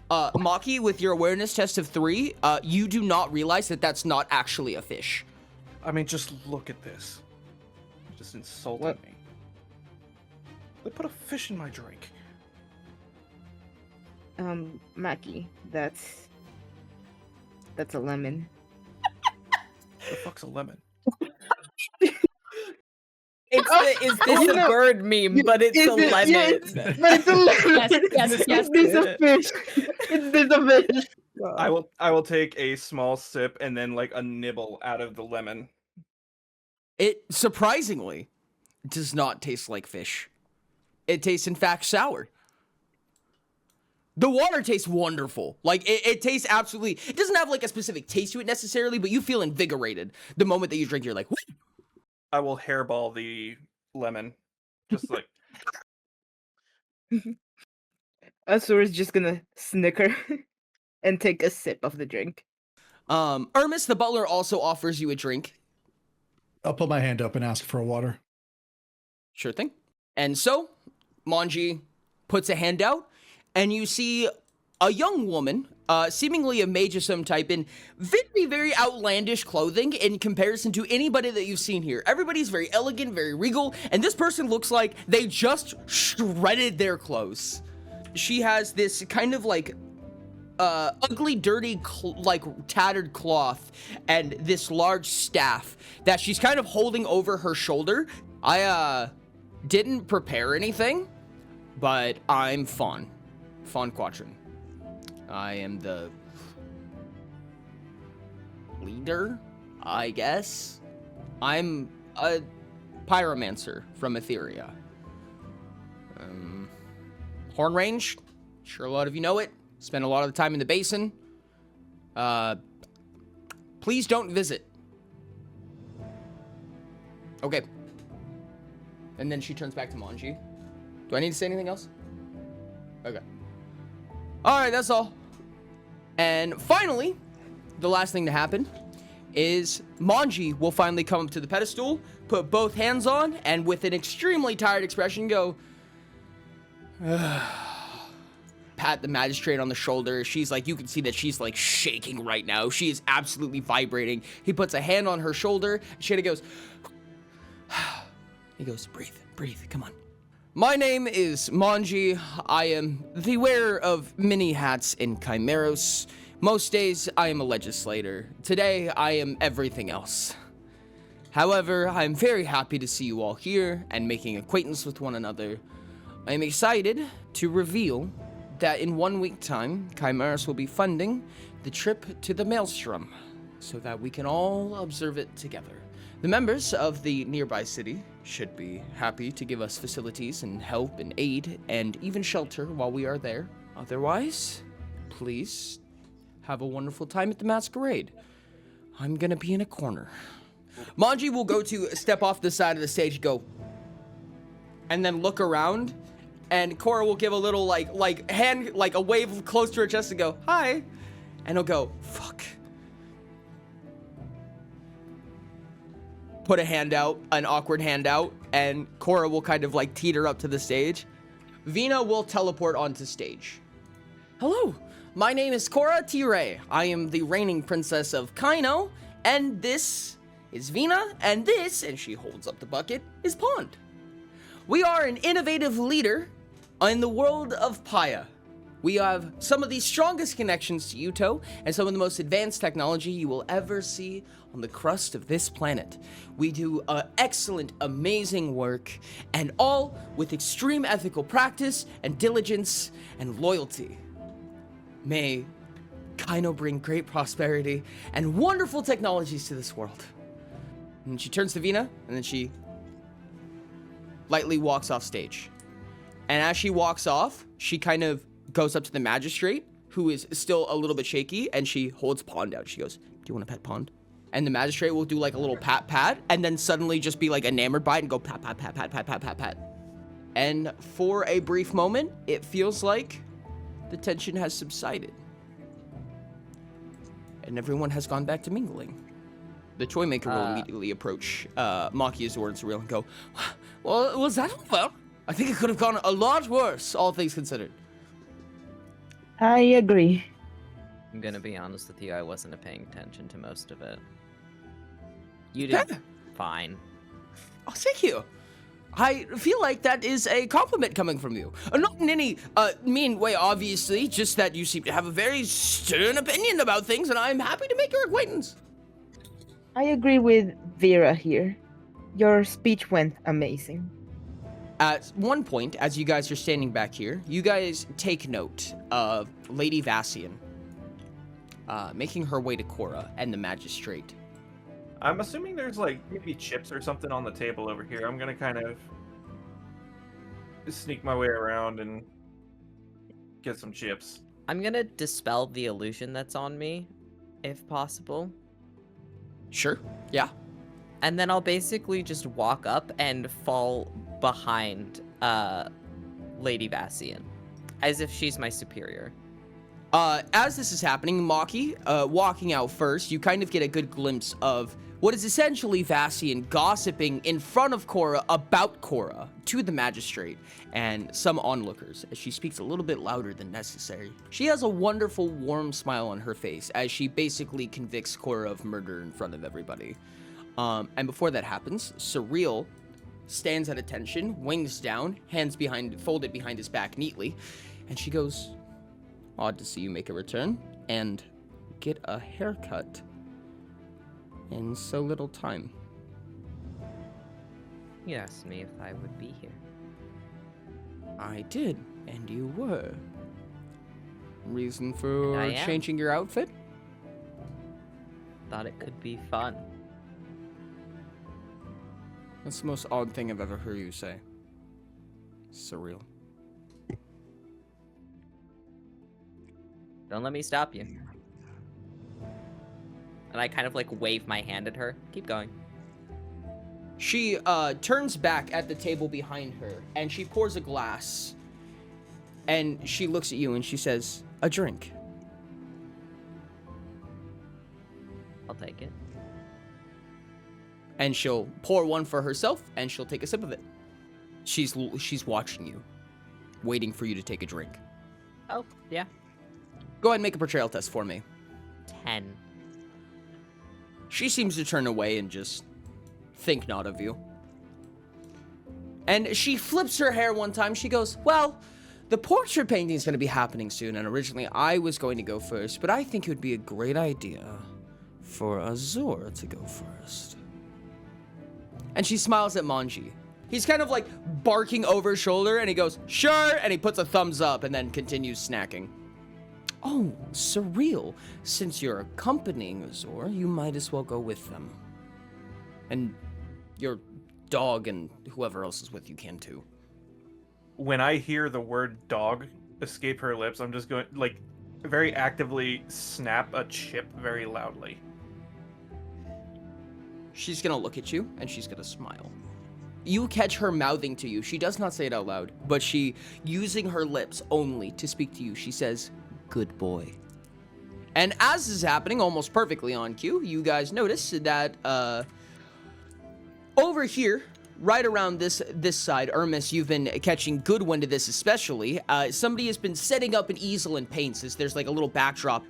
[SPEAKER 1] Maki, with your awareness test of 3, you do not realize that that's not actually a fish.
[SPEAKER 6] I mean, just look at this. Just insulting
[SPEAKER 3] What?
[SPEAKER 6] me. They put a fish in my drink.
[SPEAKER 3] Maki, that's a lemon.
[SPEAKER 6] The fuck's a lemon?
[SPEAKER 2] Is this a bird meme? But it's a lemon.
[SPEAKER 3] Yeah, but it's a lemon.
[SPEAKER 7] Yes.
[SPEAKER 3] It's a fish. It's a fish.
[SPEAKER 6] I will take a small sip and then like a nibble out of the lemon.
[SPEAKER 1] It, surprisingly, does not taste like fish. It tastes, in fact, sour. The water tastes wonderful. Like, it tastes absolutely... It doesn't have, like, a specific taste to it necessarily, but you feel invigorated the moment that you drink. You're like, what?
[SPEAKER 6] I will hairball the lemon. Just like...
[SPEAKER 3] Asura's just gonna snicker and take a sip of the drink.
[SPEAKER 1] Ermis, the butler, also offers you a drink.
[SPEAKER 5] I'll put my hand up and ask for a water.
[SPEAKER 1] Sure thing. And so, Moonchi puts a hand out, and you see a young woman, seemingly a mage of some type, in very, very outlandish clothing in comparison to anybody that you've seen here. Everybody's very elegant, very regal, and this person looks like they just shredded their clothes. She has this kind of like ugly, dirty, like tattered cloth and this large staff that she's kind of holding over her shoulder. I didn't prepare anything, but I'm Fawn Quatrin. I am the leader, I guess. I'm a pyromancer from Etheria. Horn range, sure a lot of you know it. Spend a lot of the time in the basin. Please don't visit. Okay. And then she turns back to Moonchi. Do I need to say anything else? Okay. Alright, that's all. And finally, the last thing to happen is Moonchi will finally come up to the pedestal, put both hands on, and with an extremely tired expression go... pat the magistrate on the shoulder. She's like, you can see that she's like shaking right now. She is absolutely vibrating. He puts a hand on her shoulder. She goes, he goes, breathe, come on. My name is Moonchi. I am the wearer of many hats in Chimeros. Most days I am a legislator. Today I am everything else. However, I'm very happy to see you all here and making acquaintance with one another. I am excited to reveal that in 1 week time, Chimeros will be funding the trip to the Maelstrom so that we can all observe it together. The members of the nearby city should be happy to give us facilities and help and aid and even shelter while we are there. Otherwise, please have a wonderful time at the masquerade. I'm gonna be in a corner Manji will go to step off the side of the stage, go, and then look around, and Cora will give a little like hand, like a wave close to her chest and go, hi, and he'll go, fuck. Put a hand out, an awkward hand out, and Cora will kind of like teeter up to the stage. Vina will teleport onto stage. Hello, my name is Cora T-Ray. I am the reigning princess of Kaino, and this is Vina, and this, and she holds up the bucket, is Pond. We are an innovative leader in the world of Paya. We have some of the strongest connections to Uto and some of the most advanced technology you will ever see on the crust of this planet. We do excellent, amazing work, and all with extreme ethical practice and diligence and loyalty. May Kaino bring great prosperity and wonderful technologies to this world. And she turns to Vina, and then she lightly walks off stage. And as she walks off, she kind of goes up to the magistrate, who is still a little bit shaky, and she holds Pond out. She goes, do you want to pet Pond? And the magistrate will do like a little pat, and then suddenly just be like enamored by it and go pat, pat, pat, pat, pat, pat, pat, pat. And for a brief moment, it feels like the tension has subsided. And everyone has gone back to mingling. The toy maker will immediately approach Maki, Azor, and Surreal and go, well, was that unfair? I think it could have gone a lot worse, all things considered.
[SPEAKER 3] I agree.
[SPEAKER 2] I'm gonna be honest with you, I wasn't paying attention to most of it. You did fine.
[SPEAKER 1] Oh, thank you. I feel like that is a compliment coming from you. Not in any mean way, obviously, just that you seem to have a very stern opinion about things, and I'm happy to make your acquaintance.
[SPEAKER 3] I agree with Vera here. Your speech went amazing.
[SPEAKER 1] At one point, as you guys are standing back here, you guys take note of Lady Vassian making her way to Cora and the magistrate.
[SPEAKER 6] I'm assuming there's like maybe chips or something on the table over here. I'm gonna kind of sneak my way around and get some chips.
[SPEAKER 2] I'm gonna dispel the illusion that's on me, if possible.
[SPEAKER 1] Sure, yeah.
[SPEAKER 2] And then I'll basically just walk up and fall behind Lady Vassian, as if she's my superior.
[SPEAKER 1] As this is happening, Maki, walking out first, you kind of get a good glimpse of what is essentially Vassian gossiping in front of Cora about Cora to the magistrate and some onlookers, as she speaks a little bit louder than necessary. She has a wonderful, warm smile on her face as she basically convicts Cora of murder in front of everybody. And before that happens, Surreal stands at attention, wings down, hands folded behind his back neatly, and she goes, odd to see you make a return and get a haircut in so little time.
[SPEAKER 2] You asked me if I would be here.
[SPEAKER 1] I did, and you were. Reason
[SPEAKER 2] And I
[SPEAKER 1] for
[SPEAKER 2] am.
[SPEAKER 1] changing your outfit?
[SPEAKER 2] Thought it could be fun.
[SPEAKER 1] That's the most odd thing I've ever heard you say. Surreal.
[SPEAKER 2] Don't let me stop you. And I kind of like wave my hand at her. Keep going.
[SPEAKER 1] She turns back at the table behind her, and she pours a glass. And she looks at you and she says, a drink.
[SPEAKER 2] I'll take it.
[SPEAKER 1] And she'll pour one for herself, and she'll take a sip of it. She's watching you, waiting for you to take a drink.
[SPEAKER 2] Oh, yeah.
[SPEAKER 1] Go ahead and make a portrayal test for me.
[SPEAKER 2] 10.
[SPEAKER 1] She seems to turn away and just think not of you. And she flips her hair one time. She goes, well, the portrait painting is going to be happening soon, and originally I was going to go first, but I think it would be a great idea for Azor to go first. And she smiles at Manji. He's kind of like barking over his shoulder, and he goes, sure, and he puts a thumbs up and then continues snacking. Oh, Surreal. Since you're accompanying Azor, you might as well go with them. And your dog and whoever else is with you can too.
[SPEAKER 6] When I hear the word dog escape her lips, I'm just going, like, very actively snap a chip very loudly.
[SPEAKER 1] She's gonna look at you, and she's gonna smile. You catch her mouthing to you. She does not say it out loud, but she, using her lips only to speak to you, she says, "Good boy." And as this is happening, almost perfectly on cue, you guys notice that, over here, right around this side, Ermis, you've been catching good wind of this especially. Somebody has been setting up an easel and paints as there's like a little backdrop.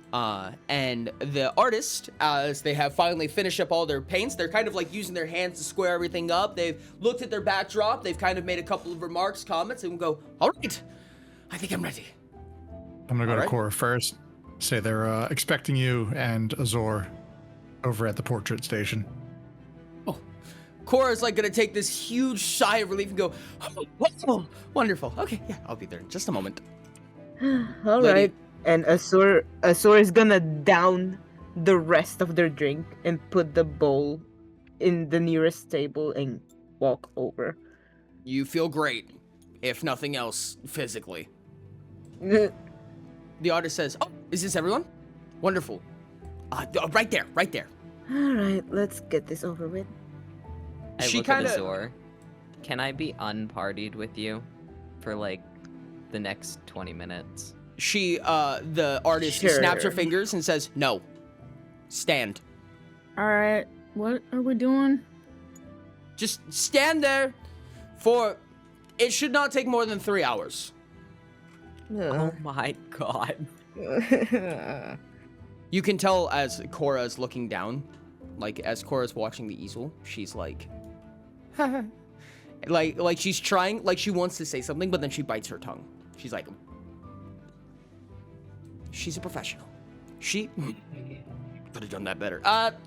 [SPEAKER 1] And the artist, as they have finally finished up all their paints, they're kind of like using their hands to square everything up. They've looked at their backdrop. They've kind of made a couple of remarks, comments, and go, "All right, I think I'm ready."
[SPEAKER 5] I'm gonna go
[SPEAKER 1] All
[SPEAKER 5] to
[SPEAKER 1] right.
[SPEAKER 5] Cora first. Say they're expecting you and Azor over at the portrait station.
[SPEAKER 1] Cora's like gonna take this huge sigh of relief and go, "Oh, wonderful. Okay, yeah, I'll be there in just a moment."
[SPEAKER 3] All
[SPEAKER 1] Lady-
[SPEAKER 3] right. And Azor is gonna down the rest of their drink and put the bowl in the nearest table and walk over.
[SPEAKER 1] You feel great, if nothing else, physically. The artist says, "Oh, is this everyone? Wonderful. Right there, right there."
[SPEAKER 3] All right, let's get this over with.
[SPEAKER 2] I
[SPEAKER 1] She
[SPEAKER 2] look at
[SPEAKER 1] kinda-
[SPEAKER 2] Azor. Can I be unpartied with you for like the next 20 minutes?
[SPEAKER 1] She, the artist snaps her
[SPEAKER 3] Sure.
[SPEAKER 1] fingers and says, "No. Stand.
[SPEAKER 7] All right, what are we doing?
[SPEAKER 1] Just stand there for, it should not take more than 3 hours."
[SPEAKER 2] Oh my god.
[SPEAKER 1] You can tell as Cora is looking down, like as Cora's watching the easel, she's like, like she's trying, like she wants to say something, but then she bites her tongue. She's like, she's a professional. She could have done that better.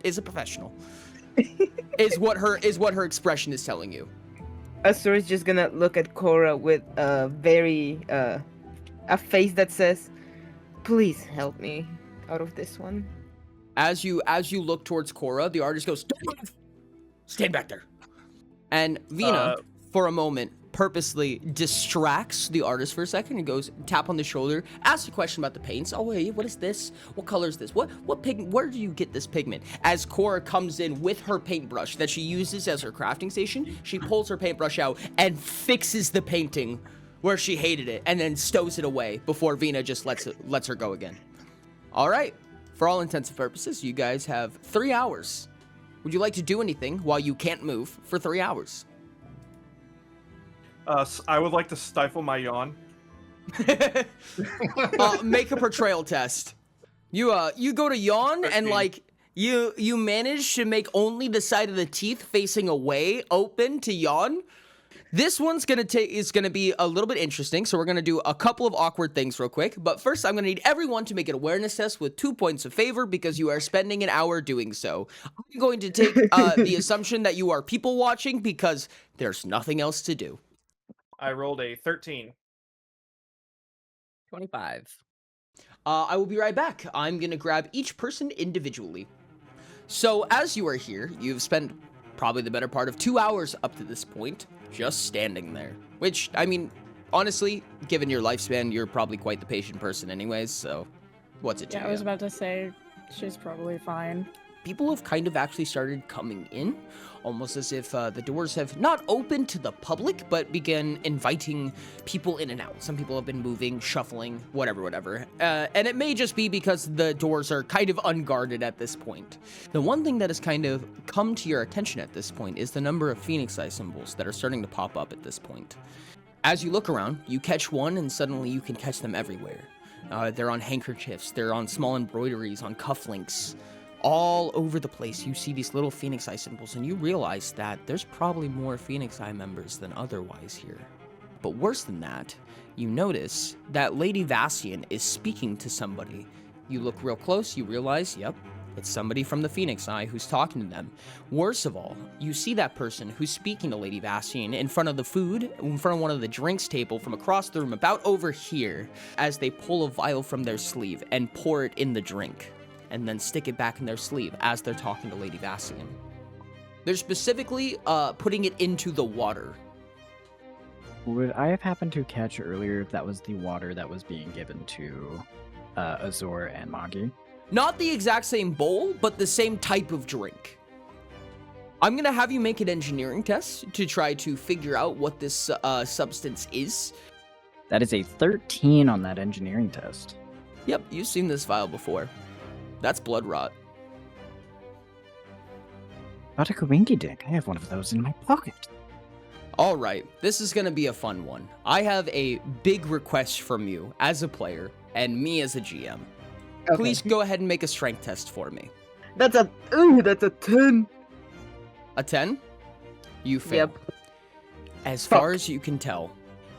[SPEAKER 1] Is a professional. is what her expression is telling you.
[SPEAKER 3] Azor is just gonna look at Cora with a very a face that says, "Please help me out of this one."
[SPEAKER 1] As you look towards Cora, the artist goes, "Don't move. Stand back there." And Vina, for a moment, purposely distracts the artist for a second and goes, tap on the shoulder, asks a question about the paints. "Oh, wait, what is this? What color is this? What pigment? Where do you get this pigment?" As Cora comes in with her paintbrush that she uses as her crafting station, she pulls her paintbrush out and fixes the painting where she hated it and then stows it away before Vina just lets her go again. All right. For all intents and purposes, you guys have 3 hours. Would you like to do anything while you can't move for 3 hours?
[SPEAKER 6] I would like to stifle my yawn.
[SPEAKER 1] Make a portrayal test. You go to yawn and
[SPEAKER 6] 13.
[SPEAKER 1] like you manage to make only the side of the teeth facing away open to yawn. This one's is gonna be a little bit interesting, so we're gonna do a couple of awkward things real quick. But first, I'm gonna need everyone to make an awareness test with 2 points of favor because you are spending an hour doing so. I'm going to take the assumption that you are people watching because there's nothing else to do.
[SPEAKER 6] I rolled a 13.
[SPEAKER 2] 25.
[SPEAKER 1] I will be right back. I'm gonna grab each person individually. So as you are here, you've spent probably the better part of 2 hours up to this point just standing there. Which, I mean, honestly, given your lifespan, you're probably quite the patient person anyways, so what's it to
[SPEAKER 7] Yeah,
[SPEAKER 1] you?
[SPEAKER 7] I was about to say she's probably fine.
[SPEAKER 1] People have kind of actually started coming in, almost as if the doors have not opened to the public, but began inviting people in and out. Some people have been moving, shuffling, whatever. And it may just be because the doors are kind of unguarded at this point. The one thing that has kind of come to your attention at this point is the number of phoenix eye symbols that are starting to pop up at this point. As you look around, you catch one and suddenly you can catch them everywhere. They're on handkerchiefs, they're on small embroideries, on cufflinks. All over the place, you see these little Phoenix Eye symbols, and you realize that there's probably more Phoenix Eye members than otherwise here. But worse than that, you notice that Lady Vassian is speaking to somebody. You look real close, you realize, yep, it's somebody from the Phoenix Eye who's talking to them. Worse of all, you see that person who's speaking to Lady Vassian in front of the food, in front of one of the drinks table from across the room, about over here, as they pull a vial from their sleeve and pour it in the drink, and then stick it back in their sleeve as they're talking to Lady Vassian. They're specifically putting it into the water.
[SPEAKER 4] Would I have happened to catch earlier if that was the water that was being given to Azor and Magi?
[SPEAKER 1] Not the exact same bowl, but the same type of drink. I'm gonna have you make an engineering test to try to figure out what this substance is.
[SPEAKER 4] That is a 13 on that engineering test.
[SPEAKER 1] Yep, you've seen this vial before. That's blood rot.
[SPEAKER 4] What a winky dink. I have one of those in my pocket.
[SPEAKER 1] All right, this is gonna be a fun one. I have a big request from you as a player and me as a GM.
[SPEAKER 3] Okay.
[SPEAKER 1] Please go ahead and make a strength test for me.
[SPEAKER 3] That's a 10.
[SPEAKER 1] A 10? You fail.
[SPEAKER 3] Yep.
[SPEAKER 1] As
[SPEAKER 3] Fuck.
[SPEAKER 1] far as you can tell,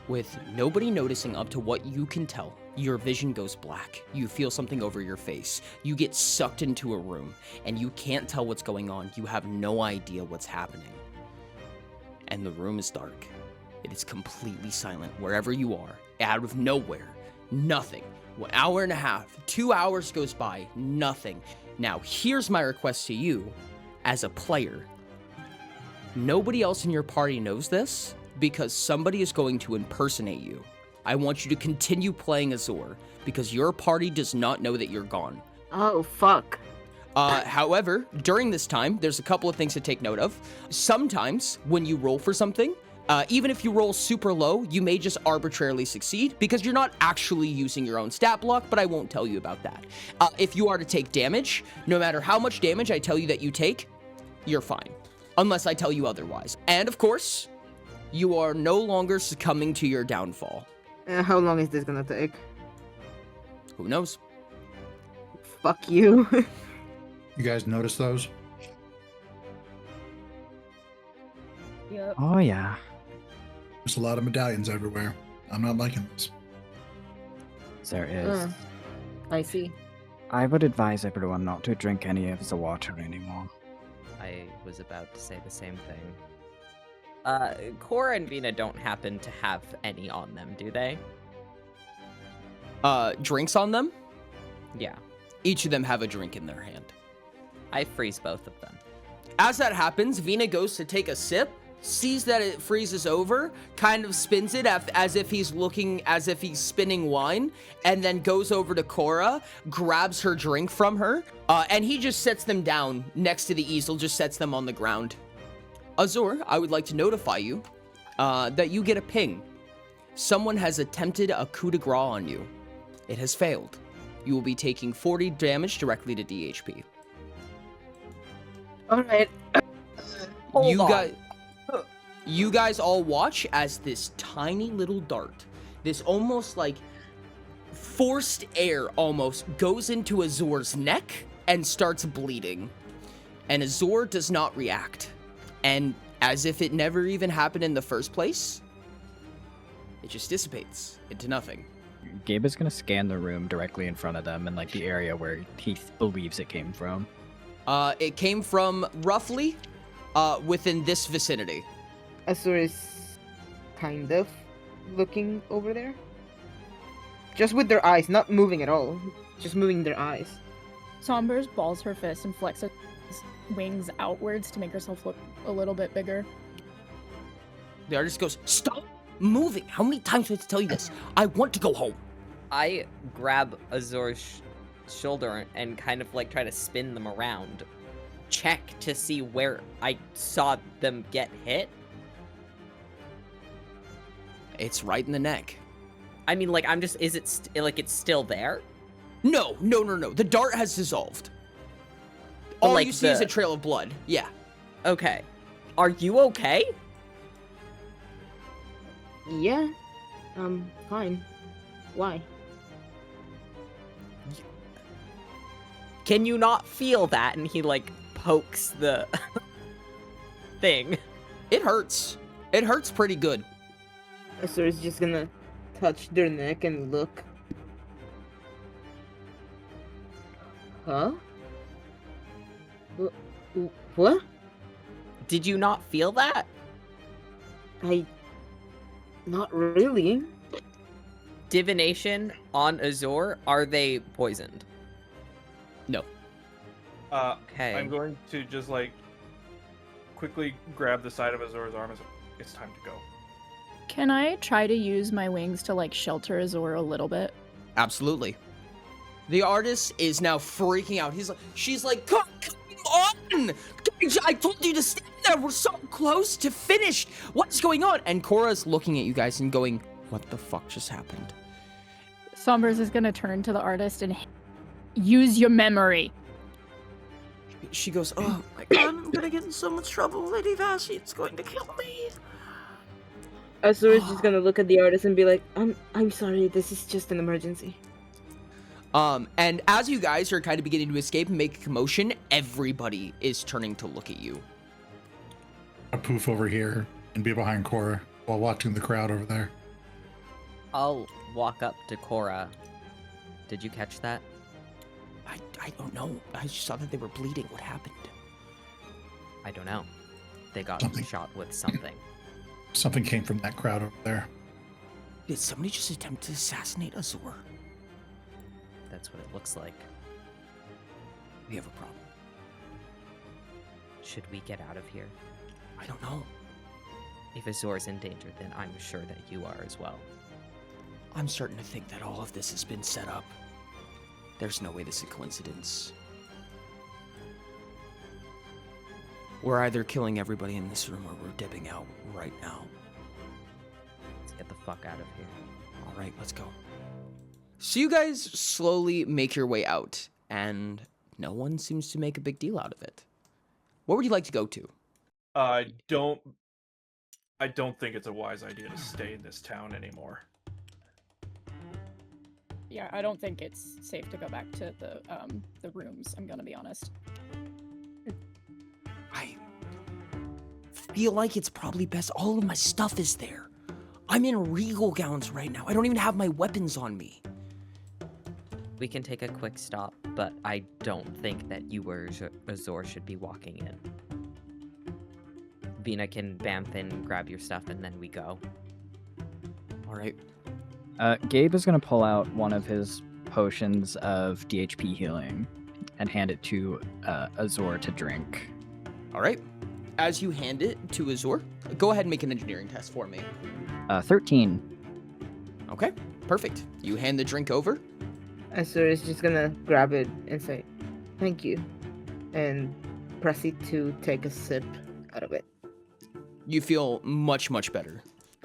[SPEAKER 1] with nobody noticing up to what you can tell, your vision goes black. You feel something over your face. You get sucked into a room, and you can't tell what's going on. You have no idea what's happening. And the room is dark. It is completely silent wherever you are, out of nowhere. Nothing. 1 hour and a half, 2 hours goes by, nothing. Now, here's my request to you, as a player. Nobody else in your party knows this, because somebody is going to impersonate you. I want you to continue playing Azor, because your party does not know that you're gone.
[SPEAKER 3] Oh, fuck.
[SPEAKER 1] However, during this time, there's a couple of things to take note of. Sometimes, when you roll for something, even if you roll super low, you may just arbitrarily succeed because you're not actually using your own stat block, but I won't tell you about that. If you are to take damage, no matter how much damage I tell you that you take, you're fine, unless I tell you otherwise. And of course, you are no longer succumbing to your downfall.
[SPEAKER 3] How long is this gonna take?
[SPEAKER 1] Who knows?
[SPEAKER 3] Fuck you.
[SPEAKER 5] You guys notice those?
[SPEAKER 7] Yep.
[SPEAKER 4] Oh, yeah.
[SPEAKER 5] There's a lot of medallions everywhere. I'm not liking this.
[SPEAKER 4] There is.
[SPEAKER 3] I see.
[SPEAKER 4] I would advise everyone not to drink any of the water anymore.
[SPEAKER 2] I was about to say the same thing. Cora and Vina don't happen to have any on them, do they?
[SPEAKER 1] Drinks on them?
[SPEAKER 2] Yeah.
[SPEAKER 1] Each of them have a drink in their hand.
[SPEAKER 2] I freeze both of them.
[SPEAKER 1] As that happens, Vina goes to take a sip, sees that it freezes over, kind of spins it as if he's spinning wine, and then goes over to Cora, grabs her drink from her, and he just sets them down next to the easel, just sets them on the ground. Azor, I would like to notify you that you get a ping. Someone has attempted a coup de grace on you. It has failed. You will be taking 40 damage directly to DHP.
[SPEAKER 3] Alright.
[SPEAKER 1] You guys all watch as this tiny little dart, this almost like forced air almost, goes into Azor's neck and starts bleeding. And Azor does not react. And as if it never even happened in the first place, it just dissipates into nothing.
[SPEAKER 4] Gabe is going to scan the room directly in front of them and like the area where he believes it came from.
[SPEAKER 1] It came from roughly within this vicinity.
[SPEAKER 3] Azor is kind of looking over there. Just with their eyes, not moving at all. Just moving their eyes.
[SPEAKER 7] Sombers balls her fist and flexes wings outwards to make herself look a little bit bigger.
[SPEAKER 1] The artist goes, "Stop moving! How many times do I have to tell you this? I want to go home."
[SPEAKER 2] I grab Azor's shoulder and kind of like try to spin them around. Check to see where I saw them get hit.
[SPEAKER 1] It's right in the neck.
[SPEAKER 2] I mean, like, is it like it's still there?
[SPEAKER 1] No. The dart has dissolved.
[SPEAKER 2] But,
[SPEAKER 1] All
[SPEAKER 2] like,
[SPEAKER 1] you see is a trail of blood. Yeah.
[SPEAKER 2] Okay. Are you okay?
[SPEAKER 3] Yeah. Fine. Why?
[SPEAKER 2] Can you not feel that? And he like pokes the thing.
[SPEAKER 1] It hurts. It hurts pretty good.
[SPEAKER 3] Azor is just gonna touch their neck and look. Huh? What?
[SPEAKER 2] Did you not feel that?
[SPEAKER 3] Not really.
[SPEAKER 2] Divination on Azor, are they poisoned?
[SPEAKER 1] No.
[SPEAKER 2] Okay.
[SPEAKER 6] I'm going to just like quickly grab the side of Azor's arm as it's time to go.
[SPEAKER 7] Can I try to use my wings to like shelter Azor a little bit?
[SPEAKER 1] Absolutely. The artist is now freaking out. She's like, come on! I told you to stand there. We're so close to finished. What's going on? And Cora's looking at you guys and going, what the fuck just happened?
[SPEAKER 7] Sombers is gonna turn to the artist and use your memory.
[SPEAKER 1] She goes, oh my god, I'm gonna get in so much trouble. Lady Vashti's going to kill me.
[SPEAKER 3] Azur is just gonna look at the artist and be like, I'm sorry, this is just an emergency.
[SPEAKER 1] And as you guys are kind of beginning to escape and make a commotion, everybody is turning to look at you.
[SPEAKER 5] I poof over here and be behind Cora while watching the crowd over there.
[SPEAKER 2] I'll walk up to Cora. Did you catch that?
[SPEAKER 1] I don't know. I just saw that they were bleeding. What happened?
[SPEAKER 2] I don't know. They got
[SPEAKER 5] Something.
[SPEAKER 2] shot with something.
[SPEAKER 5] Something came from that crowd over there.
[SPEAKER 1] Did somebody just attempt to assassinate Azur?
[SPEAKER 2] That's what it looks like.
[SPEAKER 1] We have a problem.
[SPEAKER 2] Should we get out of here?
[SPEAKER 1] I don't know.
[SPEAKER 2] If Azor's in danger, then I'm sure that you are as well.
[SPEAKER 1] I'm starting to think that all of this has been set up. There's no way this is a coincidence. We're either killing everybody in this room or we're dipping out right now.
[SPEAKER 2] Let's get the fuck out of here.
[SPEAKER 1] All right, let's go. So you guys slowly make your way out, and no one seems to make a big deal out of it. Where would you like to go to?
[SPEAKER 6] I don't think it's a wise idea to stay in this town anymore.
[SPEAKER 7] Yeah, I don't think it's safe to go back to the rooms, I'm gonna be honest.
[SPEAKER 1] I feel like it's probably best. All of my stuff is there. I'm in regal gowns right now. I don't even have my weapons on me.
[SPEAKER 2] We can take a quick stop, but I don't think that you or Azor should be walking in. Vina can bamf in, grab your stuff, and then we go.
[SPEAKER 1] All right.
[SPEAKER 4] Gabe is going to pull out one of his potions of DHP healing and hand it to Azor to drink.
[SPEAKER 1] All right. As you hand it to Azor, go ahead and make an engineering test for me.
[SPEAKER 4] 13.
[SPEAKER 1] Okay, perfect. You hand the drink over.
[SPEAKER 3] Azur is just gonna grab it and say, thank you, and proceed to take a sip out of it.
[SPEAKER 1] You feel much, much better.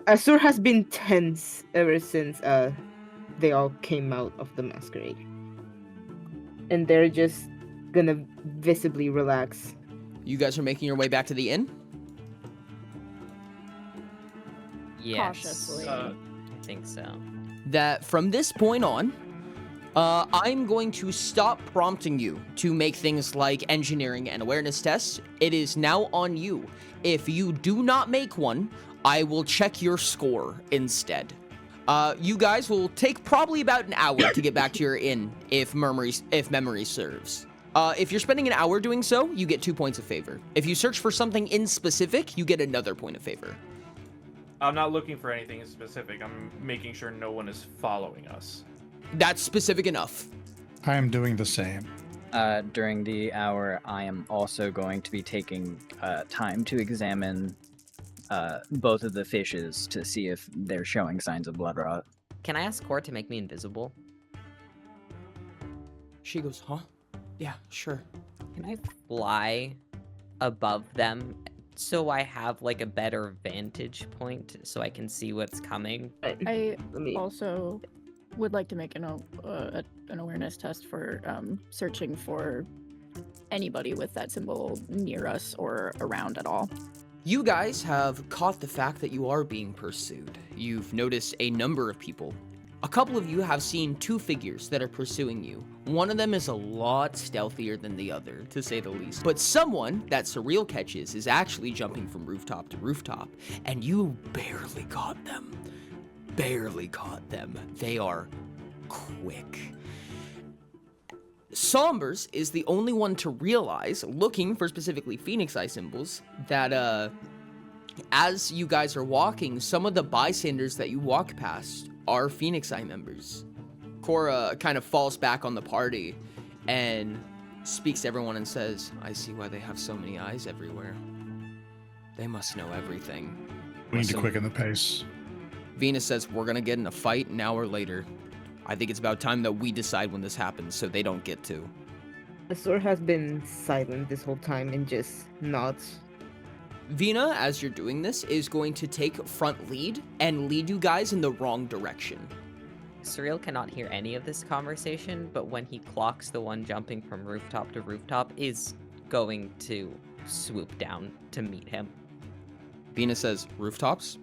[SPEAKER 3] Azur has been tense ever since they all came out of the masquerade. And they're just gonna visibly relax.
[SPEAKER 1] You guys are making your way back to the inn?
[SPEAKER 2] Yes.
[SPEAKER 7] Cautiously.
[SPEAKER 2] I think so.
[SPEAKER 1] That from this point on, I'm going to stop prompting you to make things like engineering and awareness tests. It is now on you. If you do not make one, I will check your score instead. You guys will take probably about an hour to get back to your inn if memory serves. If you're spending an hour doing so, you get 2 points of favor. If you search for something in specific, you get another point of favor.
[SPEAKER 6] I'm not looking for anything specific. I'm making sure no one is following us.
[SPEAKER 1] That's specific enough.
[SPEAKER 5] I am doing the same.
[SPEAKER 4] During the hour, I am also going to be taking time to examine both of the fishes to see if they're showing signs of blood rot.
[SPEAKER 2] Can I ask Cora to make me invisible?
[SPEAKER 1] She goes, huh? Yeah, sure.
[SPEAKER 2] Can I fly above them so I have like a better vantage point so I can see what's coming?
[SPEAKER 7] I
[SPEAKER 3] Let me-
[SPEAKER 7] also would like to make an awareness test for searching for anybody with that symbol near us or around at all.
[SPEAKER 1] You guys have caught the fact that you are being pursued. You've noticed a number of people. A couple of you have seen 2 figures that are pursuing you. One of them is a lot stealthier than the other, to say the least. But someone that Surreal catches is actually jumping from rooftop to rooftop, and you barely caught them. Barely caught them. They are quick. Sombers is the only one to realize, looking for specifically Phoenix Eye symbols, that as you guys are walking, some of the bystanders that you walk past are Phoenix Eye members. Cora kind of falls back on the party and speaks to everyone and says, I see why they have so many eyes everywhere. They must know everything.
[SPEAKER 5] We need to
[SPEAKER 1] Listen,
[SPEAKER 5] quicken the pace.
[SPEAKER 1] Venus says, we're gonna get in a fight an hour later. I think it's about time that we decide when this happens so they don't get to.
[SPEAKER 3] Azur has been silent this whole time and just nods.
[SPEAKER 1] Vina, as you're doing this, is going to take front lead and lead you guys in the wrong direction.
[SPEAKER 2] Surreal cannot hear any of this conversation, but when he clocks the one jumping from rooftop to rooftop, is going to swoop down to meet him.
[SPEAKER 1] Vina says, rooftops?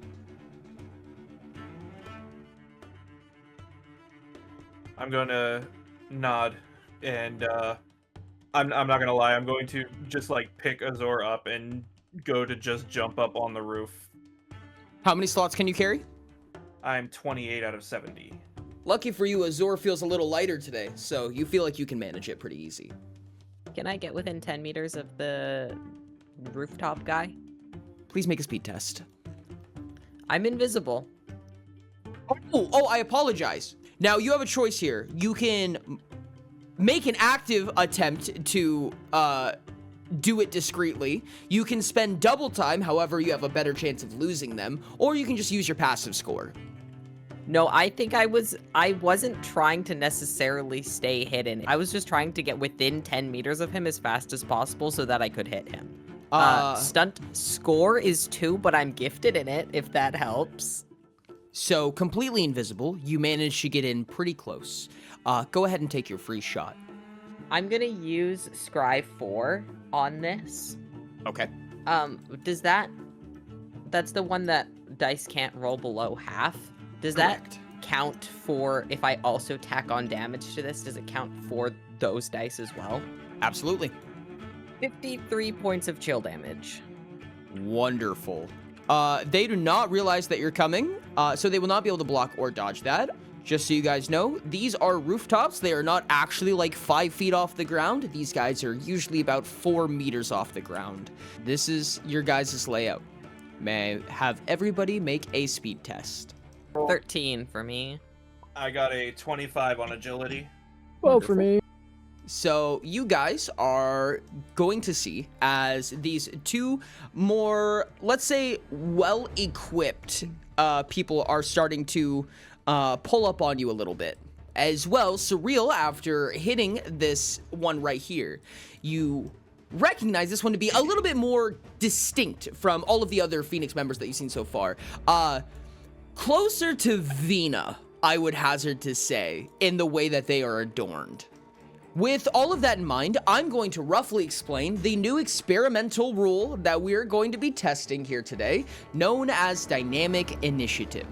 [SPEAKER 6] I'm going to nod, and I'm not going to lie. I'm going to just, like, pick Azor up and go to just jump up on the roof.
[SPEAKER 1] How many slots can you carry?
[SPEAKER 6] I'm 28 out of 70.
[SPEAKER 1] Lucky for you, Azor feels a little lighter today, so you feel like you can manage it pretty easy.
[SPEAKER 2] Can I get within 10 meters of the rooftop guy?
[SPEAKER 1] Please make a speed test.
[SPEAKER 2] I'm invisible.
[SPEAKER 1] Oh, I apologize. Now, you have a choice here. You can make an active attempt to do it discreetly. You can spend double time, however, you have a better chance of losing them, or you can just use your passive score.
[SPEAKER 2] No, I think I wasn't trying to necessarily stay hidden. I was just trying to get within 10 meters of him as fast as possible so that I could hit him. Stunt score is 2, but I'm gifted in it, if that helps.
[SPEAKER 1] So, completely invisible, you managed to get in pretty close. Go ahead and take your free shot.
[SPEAKER 2] I'm gonna use Scry 4 on this.
[SPEAKER 1] Okay.
[SPEAKER 2] That's the one that dice can't roll below half. Does
[SPEAKER 1] Correct.
[SPEAKER 2] that count for, if I also tack on damage to this, does it count for those dice as well?
[SPEAKER 1] Absolutely.
[SPEAKER 2] 53 points of chill damage.
[SPEAKER 1] Wonderful. They do not realize that you're coming, so they will not be able to block or dodge that. Just so you guys know, these are rooftops. They are not actually like 5 feet off the ground. These guys are usually about 4 meters off the ground. This is your guys' layout. May I have everybody make a speed test?
[SPEAKER 2] 13 for me.
[SPEAKER 6] I got a 25 on agility.
[SPEAKER 4] Well, for me.
[SPEAKER 1] So you guys are going to see as these two more, let's say, well-equipped people are starting to pull up on you a little bit. As well, Surreal, after hitting this one right here, you recognize this one to be a little bit more distinct from all of the other Phoenix members that you've seen so far. Closer to Vina, I would hazard to say, in the way that they are adorned. With all of that in mind, I'm going to roughly explain the new experimental rule that we're going to be testing here today, known as Dynamic Initiative.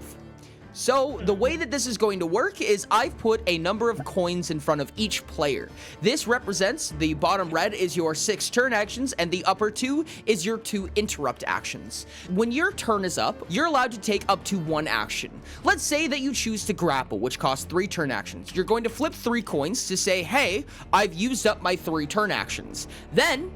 [SPEAKER 1] So, the way that this is going to work is I've put a number of coins in front of each player. This represents the bottom red is your 6 turn actions and the upper 2 is your 2 interrupt actions. When your turn is up, you're allowed to take up to 1 action. Let's say that you choose to grapple, which costs 3 turn actions. You're going to flip 3 coins to say, hey, I've used up my 3 turn actions. Then,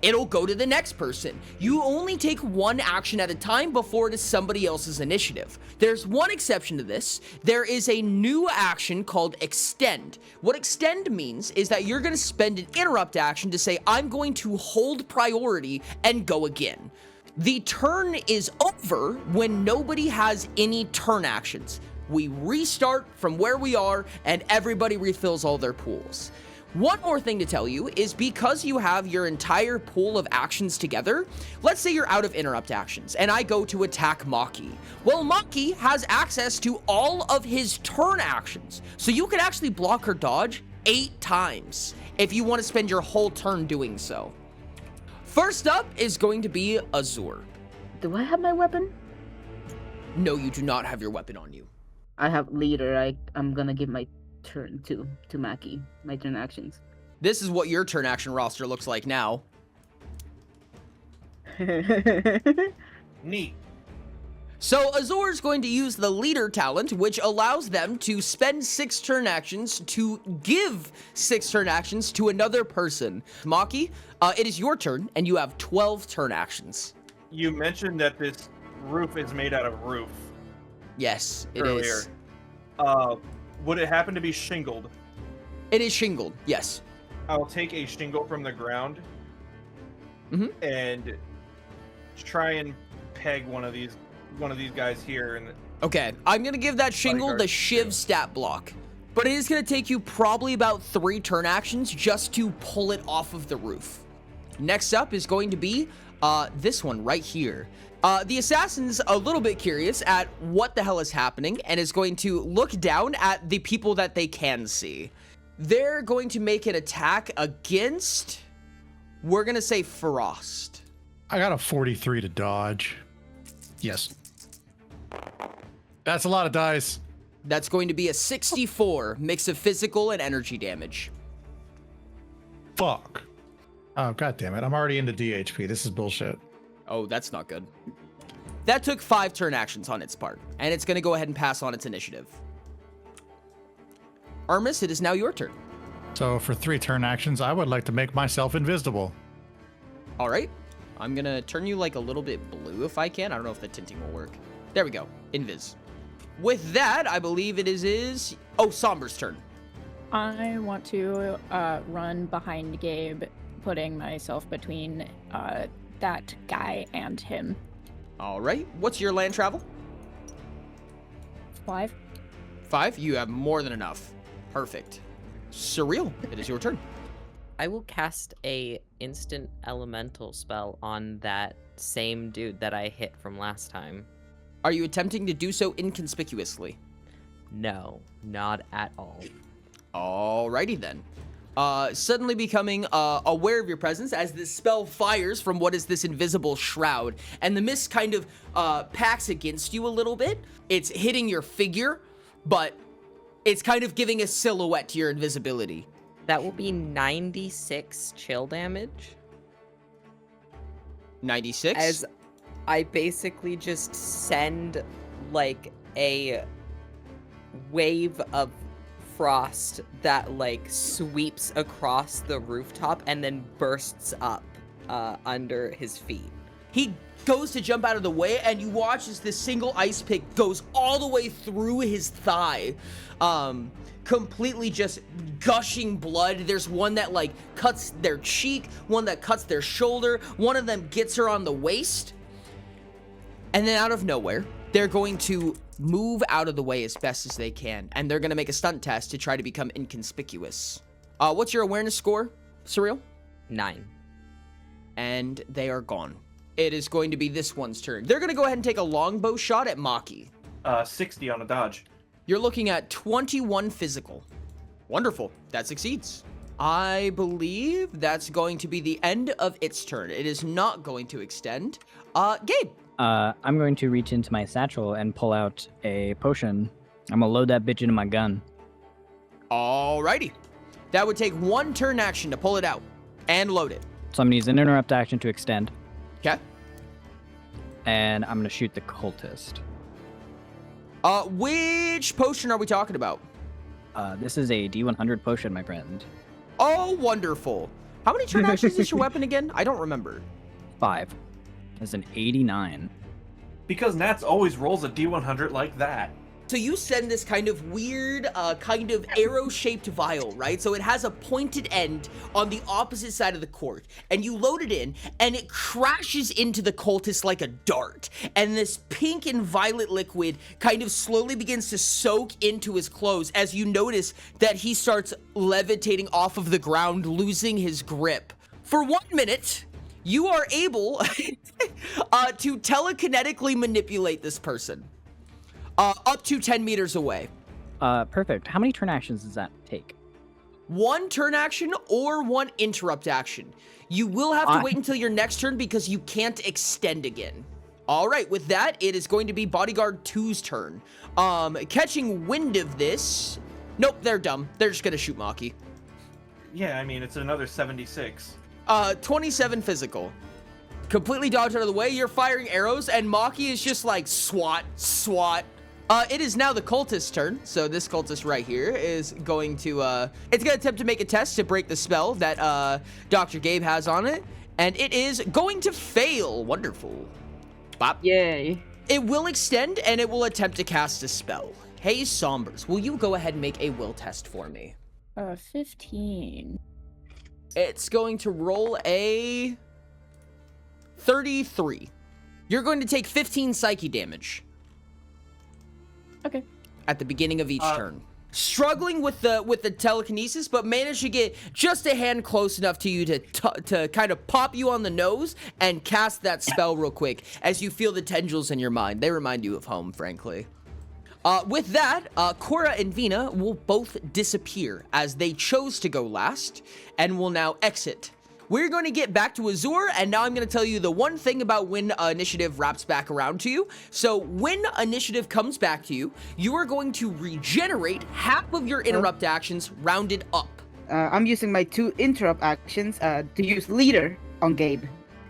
[SPEAKER 1] it'll go to the next person. You only take 1 action at a time before it is somebody else's initiative. There's one exception to this. There is a new action called Extend. What Extend means is that you're going to spend an interrupt action to say, I'm going to hold priority and go again. The turn is over when nobody has any turn actions. We restart from where we are and everybody refills all their pools. One more thing to tell you is because you have your entire pool of actions together, let's say you're out of interrupt actions and I go to attack Maki. Well, Maki has access to all of his turn actions, so you can actually block or dodge 8 times if you want to spend your whole turn doing so. First up is going to be Azor.
[SPEAKER 3] Do I have my weapon?
[SPEAKER 1] No, you do not have your weapon on you.
[SPEAKER 3] I have leader. I'm gonna give my turn to Maki. My turn actions.
[SPEAKER 1] This is what your turn action roster looks like now.
[SPEAKER 6] Neat.
[SPEAKER 1] So Azor is going to use the leader talent, which allows them to spend 6 turn actions to give 6 turn actions to another person. Maki, it is your turn, and you have 12 turn actions.
[SPEAKER 6] You mentioned that this roof is made out of roof
[SPEAKER 1] Yes, it
[SPEAKER 6] earlier.
[SPEAKER 1] is.
[SPEAKER 6] Would it happen to be shingled?
[SPEAKER 1] It is shingled, yes.
[SPEAKER 6] I'll take a shingle from the ground and try and peg one of these guys here. And
[SPEAKER 1] Okay, I'm going to give that shingle the
[SPEAKER 6] Bodyguard.
[SPEAKER 1] Shiv stat block. But it is going to take you probably about 3 turn actions just to pull it off of the roof. Next up is going to be this one right here. The assassin's a little bit curious at what the hell is happening and is going to look down at the people that they can see. They're going to make an attack against, we're going to say Frost.
[SPEAKER 5] I got a 43 to dodge. Yes. That's a lot of dice.
[SPEAKER 1] That's going to be a 64 mix of physical and energy damage.
[SPEAKER 5] Fuck. Oh, god damn it. I'm already into DHP. This is bullshit.
[SPEAKER 1] Oh, that's not good. That took 5 turn actions on its part, and it's going to go ahead and pass on its initiative. Armis, it is now your turn.
[SPEAKER 5] So for 3 turn actions, I would like to make myself invisible.
[SPEAKER 1] All right. I'm going to turn you like a little bit blue if I can. I don't know if the tinting will work. There we go. Invis. With that, I believe it is Somber's turn.
[SPEAKER 7] I want to run behind Gabe, putting myself between that guy and him.
[SPEAKER 1] All right. What's your land travel?
[SPEAKER 7] 5.
[SPEAKER 1] 5. You have more than enough. Perfect. Surreal, it is your turn.
[SPEAKER 2] I will cast a instant elemental spell on that same dude that I hit from last time.
[SPEAKER 1] Are you attempting to do so inconspicuously?
[SPEAKER 2] No, not at all.
[SPEAKER 1] Alrighty then. Suddenly becoming aware of your presence as this spell fires from what is this invisible shroud, and the mist kind of packs against you a little bit. It's hitting your figure, but it's kind of giving a silhouette to your invisibility.
[SPEAKER 2] That will be 96 chill damage.
[SPEAKER 1] 96?
[SPEAKER 2] As I basically just send like a wave of frost that like sweeps across the rooftop and then bursts up under his feet.
[SPEAKER 1] He goes to jump out of the way, and you watch as this single ice pick goes all the way through his thigh, completely just gushing blood. There's one that like cuts their cheek, one that cuts their shoulder, one of them gets her on the waist, and then out of nowhere, they're going to move out of the way as best as they can, and they're going to make a stunt test to try to become inconspicuous. What's your awareness score, Surreal?
[SPEAKER 2] 9.
[SPEAKER 1] And they are gone. It is going to be this one's turn. They're going to go ahead and take a longbow shot at Maki.
[SPEAKER 6] 60 on a dodge.
[SPEAKER 1] You're looking at 21 physical. Wonderful. That succeeds. I believe that's going to be the end of its turn. It is not going to extend. Gabe.
[SPEAKER 4] I'm going to reach into my satchel and pull out a potion. I'm gonna load that bitch into my gun.
[SPEAKER 1] Alrighty. That would take 1 turn action to pull it out and load it.
[SPEAKER 4] So I'm gonna use an interrupt action to extend.
[SPEAKER 1] Okay.
[SPEAKER 4] And I'm gonna shoot the cultist.
[SPEAKER 1] Which potion are we talking about?
[SPEAKER 4] This is a D100 potion, my friend.
[SPEAKER 1] Oh, wonderful. How many turn actions is your weapon again? I don't remember.
[SPEAKER 4] 5. That's an 89.
[SPEAKER 6] Because Nats always rolls a D100 like that.
[SPEAKER 1] So you send this kind of weird, kind of arrow-shaped vial, right? So it has a pointed end on the opposite side of the court, and you load it in, and it crashes into the cultist like a dart. And this pink and violet liquid kind of slowly begins to soak into his clothes as you notice that he starts levitating off of the ground, losing his grip. For 1 minute, you are able to telekinetically manipulate this person. Up to 10 meters away.
[SPEAKER 4] Perfect. How many turn actions does that take?
[SPEAKER 1] 1 turn action or 1 interrupt action. You will have to wait until your next turn because you can't extend again. All right, with that, it is going to be Bodyguard 2's turn. Catching wind of this. Nope, they're dumb. They're just going to shoot Maki.
[SPEAKER 6] Yeah, I mean, it's another 76.
[SPEAKER 1] 27 physical. Completely dodged out of the way. You're firing arrows, and Maki is just like swat, swat. It is now the cultist's turn. So this cultist right here is going to, it's going to attempt to make a test to break the spell that Dr. Gabe has on it. And it is going to fail. Wonderful. Bop.
[SPEAKER 3] Yay.
[SPEAKER 1] It will extend, and it will attempt to cast a spell. Hey, Sombers, will you go ahead and make a will test for me?
[SPEAKER 7] 15.
[SPEAKER 1] It's going to roll a 33. You're going to take 15 psyche damage.
[SPEAKER 7] Okay.
[SPEAKER 1] At the beginning of each turn. struggling with the telekinesis, but managed to get just a hand close enough to you to kind of pop you on the nose and cast that spell real quick as you feel the tendrils in your mind. They remind you of home, frankly. With that, Cora and Vina will both disappear as they chose to go last and will now exit. We're going to get back to Azur, and now I'm going to tell you the one thing about when initiative wraps back around to you. So when initiative comes back to you, you are going to regenerate half of your interrupt actions rounded up.
[SPEAKER 3] I'm using my 2 interrupt actions to use leader on Gabe.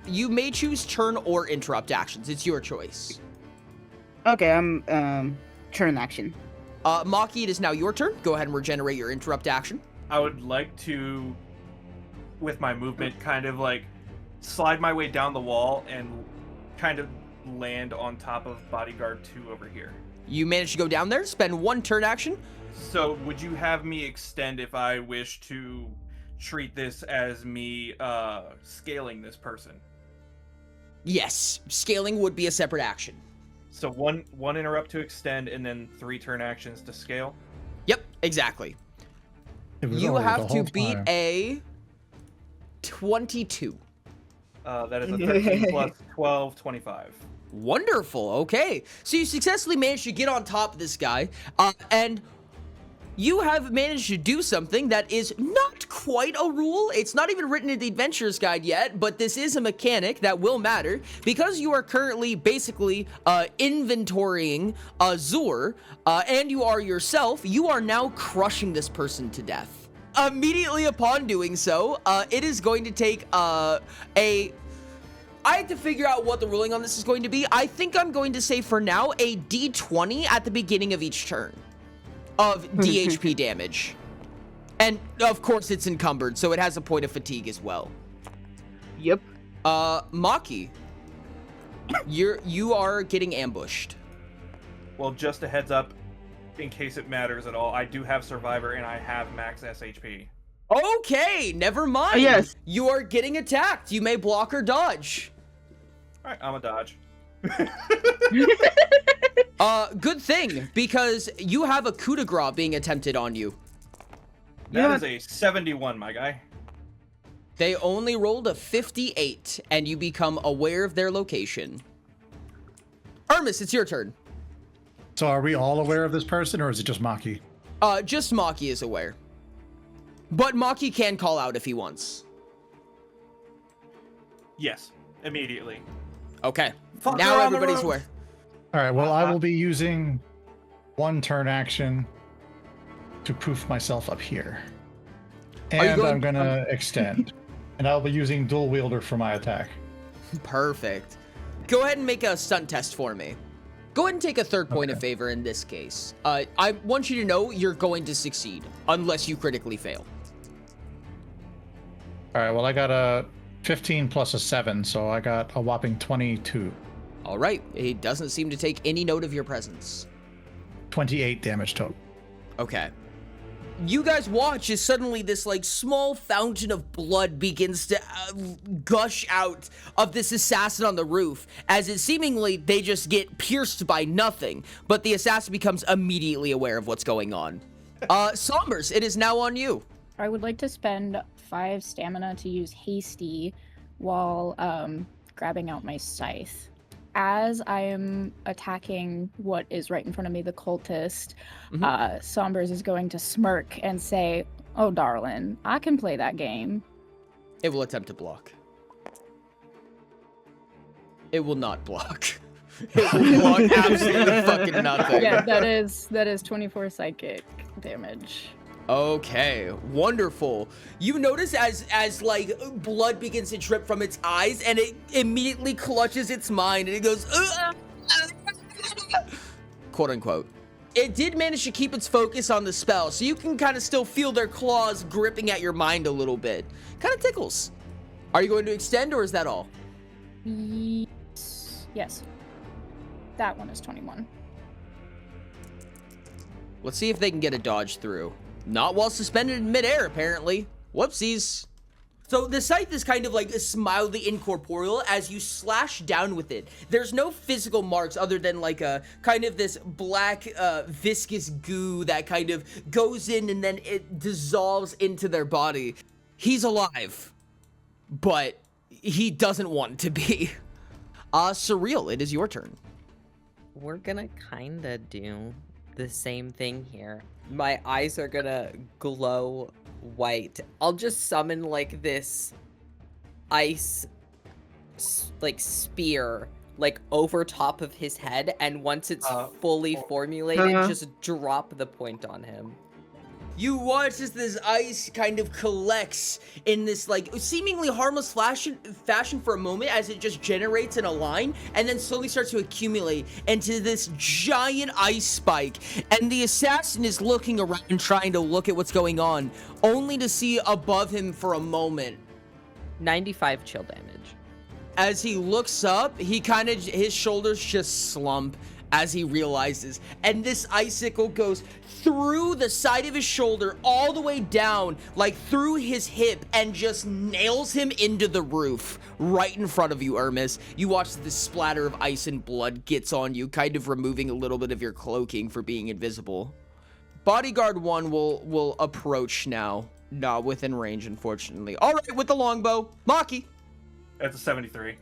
[SPEAKER 1] You may choose turn or interrupt actions. It's your choice.
[SPEAKER 3] Okay, I'm turn action.
[SPEAKER 1] Maki, it is now your turn. Go ahead and regenerate your interrupt action.
[SPEAKER 6] I would like to, with my movement, kind of like slide my way down the wall and kind of land on top of bodyguard 2 over here.
[SPEAKER 1] You managed to go down there, spend 1 turn action.
[SPEAKER 6] So would you have me extend if I wish to treat this as me scaling this person?
[SPEAKER 1] Yes, scaling would be a separate action.
[SPEAKER 6] So one interrupt to extend and then 3 turn actions to scale?
[SPEAKER 1] Yep, exactly. You have to beat a 22.
[SPEAKER 6] That is a 13 plus 12, 25.
[SPEAKER 1] Wonderful. Okay. So you successfully managed to get on top of this guy, and you have managed to do something that is not quite a rule. It's not even written in the Adventurer's Guide yet, but this is a mechanic that will matter because you are currently basically inventorying Azur, and you are yourself. You are now crushing this person to death. Immediately upon doing so, it is going to take I have to figure out what the ruling on this is going to be. I think I'm going to say for now a d20 at the beginning of each turn of DHP damage. And of course it's encumbered, so it has a point of fatigue as well.
[SPEAKER 3] Yep.
[SPEAKER 1] Maki, you are getting ambushed.
[SPEAKER 6] Well, just a heads up, in case it matters at all, I do have Survivor and I have max SHP.
[SPEAKER 1] Okay, never mind.
[SPEAKER 3] Yes.
[SPEAKER 1] You are getting attacked. You may block or dodge.
[SPEAKER 6] Alright, I'm a dodge.
[SPEAKER 1] Good thing, because you have a coup de grace being attempted on you.
[SPEAKER 6] That is a 71, my guy.
[SPEAKER 1] They only rolled a 58, and you become aware of their location. Ermis, it's your turn.
[SPEAKER 5] So are we all aware of this person, or is it just Maki?
[SPEAKER 1] Just Maki is aware. But Maki can call out if he wants.
[SPEAKER 6] Yes, immediately.
[SPEAKER 1] Okay.
[SPEAKER 6] Fuck
[SPEAKER 1] Now
[SPEAKER 6] around the
[SPEAKER 1] everybody's
[SPEAKER 6] roof.
[SPEAKER 1] aware.
[SPEAKER 5] All right, well, I will be using 1 turn action to poof myself up here. And I'm going to extend. And I'll be using dual wielder for my attack.
[SPEAKER 1] Perfect. Go ahead and make a stunt test for me. Go ahead and take a 3rd point of favor in this case. I want you to know you're going to succeed, unless you critically fail.
[SPEAKER 5] All right, well, I got a 15 plus a 7, so I got a whopping 22.
[SPEAKER 1] All right. He doesn't seem to take any note of your presence.
[SPEAKER 5] 28 damage total.
[SPEAKER 1] Okay. You guys watch as suddenly this like small fountain of blood begins to gush out of this assassin on the roof, as it seemingly they just get pierced by nothing, but the assassin becomes immediately aware of what's going on. Sombers, it is now on you.
[SPEAKER 7] I would like to spend 5 stamina to use hasty while grabbing out my scythe. As I am attacking what is right in front of me, the cultist, Sombers is going to smirk and say, "Oh, darling, I can play that game."
[SPEAKER 1] It will attempt to block. It will not block. It will block absolutely fucking nothing.
[SPEAKER 7] Yeah, that is 24 psychic damage.
[SPEAKER 1] Okay, wonderful. You notice as like blood begins to drip from its eyes, and it immediately clutches its mind, and it goes, quote unquote. It did manage to keep its focus on the spell, so you can kind of still feel their claws gripping at your mind a little bit. Kind of tickles. Are you going to extend, or is that all?
[SPEAKER 7] Yes. That one is 21.
[SPEAKER 1] Let's see if they can get a dodge through. Not while suspended in midair, apparently. Whoopsies. So the scythe is kind of like mildly incorporeal as you slash down with it. There's no physical marks other than like a kind of this black viscous goo that kind of goes in and then it dissolves into their body. He's alive, but he doesn't want to be. Surreal, it is your turn.
[SPEAKER 2] We're gonna kinda do the same thing here. My eyes are gonna glow white. I'll just summon like this ice like spear like over top of his head, and once it's fully formulated, just drop the point on him.
[SPEAKER 1] You watch as this ice kind of collects in this like seemingly harmless fashion for a moment as it just generates in a line and then slowly starts to accumulate into this giant ice spike. And the assassin is looking around trying to look at what's going on, only to see above him for a moment
[SPEAKER 2] 95 chill damage.
[SPEAKER 1] As he looks up, his shoulders just slump as he realizes, and this icicle goes through the side of his shoulder all the way down, like through his hip, and just nails him into the roof right in front of you, Hermes. You watch this splatter of ice and blood gets on you, kind of removing a little bit of your cloaking for being invisible. Bodyguard 1 will approach now. Not within range, unfortunately. All right, with the longbow. Maki.
[SPEAKER 6] That's a 73.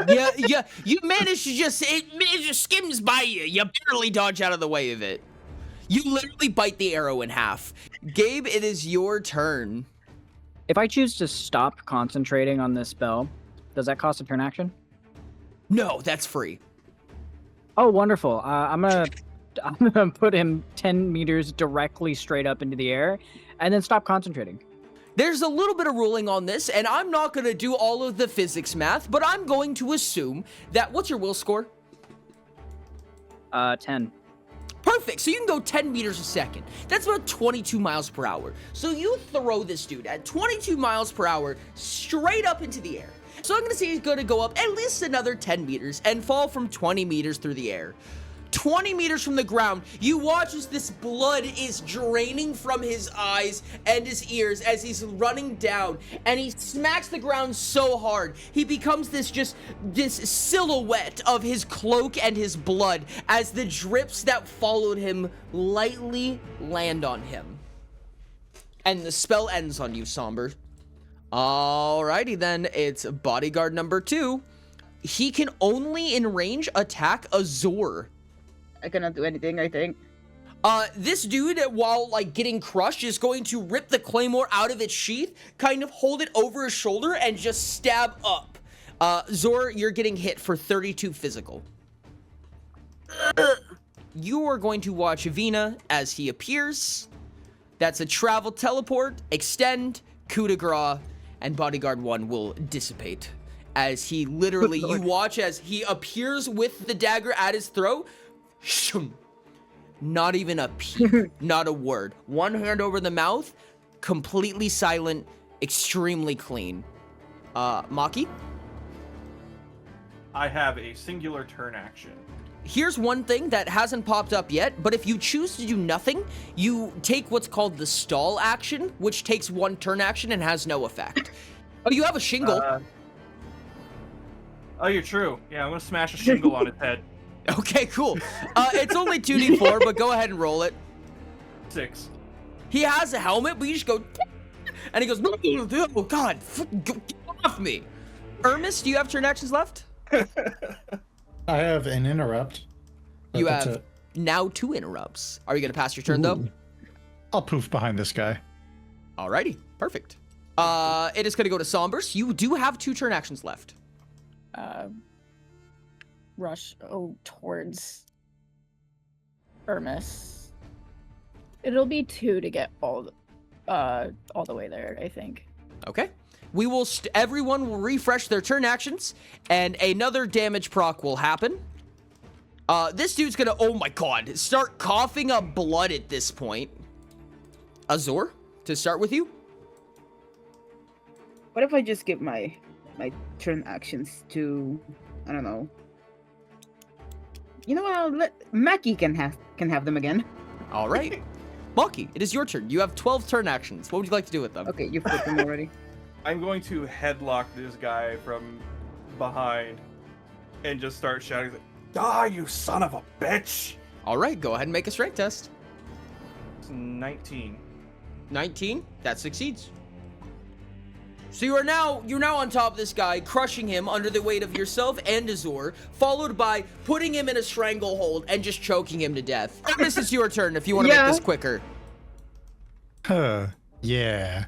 [SPEAKER 1] Yeah, you managed to it just skims by you. You barely dodge out of the way of it. You literally bite the arrow in half. Gabe, it is your turn.
[SPEAKER 4] If I choose to stop concentrating on this spell, does that cost a turn action?
[SPEAKER 1] No, that's free.
[SPEAKER 4] Oh, wonderful. I'm gonna put him 10 meters directly straight up into the air, and then stop concentrating.
[SPEAKER 1] There's a little bit of ruling on this, and I'm not going to do all of the physics math, but I'm going to assume that... What's your will score?
[SPEAKER 4] 10.
[SPEAKER 1] Perfect. So you can go 10 meters a second. That's about 22 miles per hour. So you throw this dude at 22 miles per hour straight up into the air. So I'm going to say he's going to go up at least another 10 meters and fall from 20 meters through the air. 20 meters from the ground, you watch as this blood is draining from his eyes and his ears as he's running down, and he smacks the ground so hard, he becomes this silhouette of his cloak and his blood as the drips that followed him lightly land on him. And the spell ends on you, Somber. Alrighty then, it's bodyguard number 2. He can only in range attack Azor.
[SPEAKER 3] I cannot do anything, I think.
[SPEAKER 1] This dude, while like getting crushed, is going to rip the claymore out of its sheath, kind of hold it over his shoulder, and just stab up. Zor, you're getting hit for 32 physical. You are going to watch Vina as he appears. That's a travel teleport, extend, coup de grace, and bodyguard 1 will dissipate. As he literally, you watch as he appears with the dagger at his throat. Not even a peep, not a word. One hand over the mouth, completely silent, extremely clean. Maki?
[SPEAKER 6] I have a singular turn action.
[SPEAKER 1] Here's one thing that hasn't popped up yet, but if you choose to do nothing, you take what's called the stall action, which takes 1 turn action and has no effect. Oh, you have a shingle.
[SPEAKER 6] Oh, you're true. Yeah, I'm gonna smash a shingle on its head.
[SPEAKER 1] Okay, cool. It's only 2d4, but go ahead and roll it.
[SPEAKER 6] 6.
[SPEAKER 1] He has a helmet, but you just go, and he goes, oh god, get off me. Hermes, do you have turn actions left?
[SPEAKER 5] I have an interrupt.
[SPEAKER 1] You have now 2 interrupts. Are you going to pass your turn, though?
[SPEAKER 5] I'll poof behind this guy.
[SPEAKER 1] Alrighty, perfect. It is going to go to Sombers. You do have 2 turn actions left.
[SPEAKER 7] Rush towards Hermes. It'll be 2 to get all the way there, I think.
[SPEAKER 1] Okay. We will everyone will refresh their turn actions, and another damage proc will happen. This dude's gonna, oh my god, start coughing up blood at this point. Azor, to start with you.
[SPEAKER 3] What if I just give my turn actions to, I don't know. You know what? Maki can have them again.
[SPEAKER 1] All right. Maki, it is your turn. You have 12 turn actions. What would you like to do with them?
[SPEAKER 3] Okay, you flipped them already.
[SPEAKER 6] I'm going to headlock this guy from behind and just start shouting, "Die, you son of a bitch!"
[SPEAKER 1] All right, go ahead and make a strength test.
[SPEAKER 6] It's 19.
[SPEAKER 1] 19, that succeeds. So you're now on top of this guy, crushing him under the weight of yourself and Azor, followed by putting him in a stranglehold and just choking him to death. This is your turn if you want to make this quicker.
[SPEAKER 5] Yeah.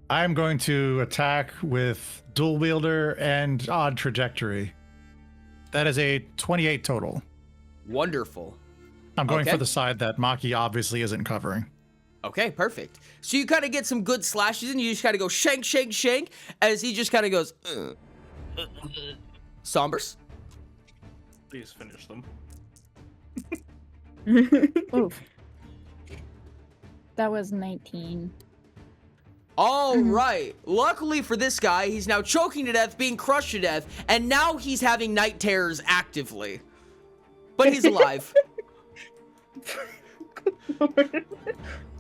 [SPEAKER 5] I'm going to attack with dual wielder and odd trajectory. That is a 28 total.
[SPEAKER 1] Wonderful.
[SPEAKER 5] I'm going
[SPEAKER 1] Okay.
[SPEAKER 5] for the side that Maki obviously isn't covering.
[SPEAKER 1] Okay, perfect. So you kind of get some good slashes and you just kind of go shank, shank, shank as he just kind of goes, Sombers?
[SPEAKER 6] Please finish them.
[SPEAKER 7] Oof. That was 19.
[SPEAKER 1] All right. Luckily for this guy, he's now choking to death, being crushed to death, and now he's having night terrors actively. But he's alive.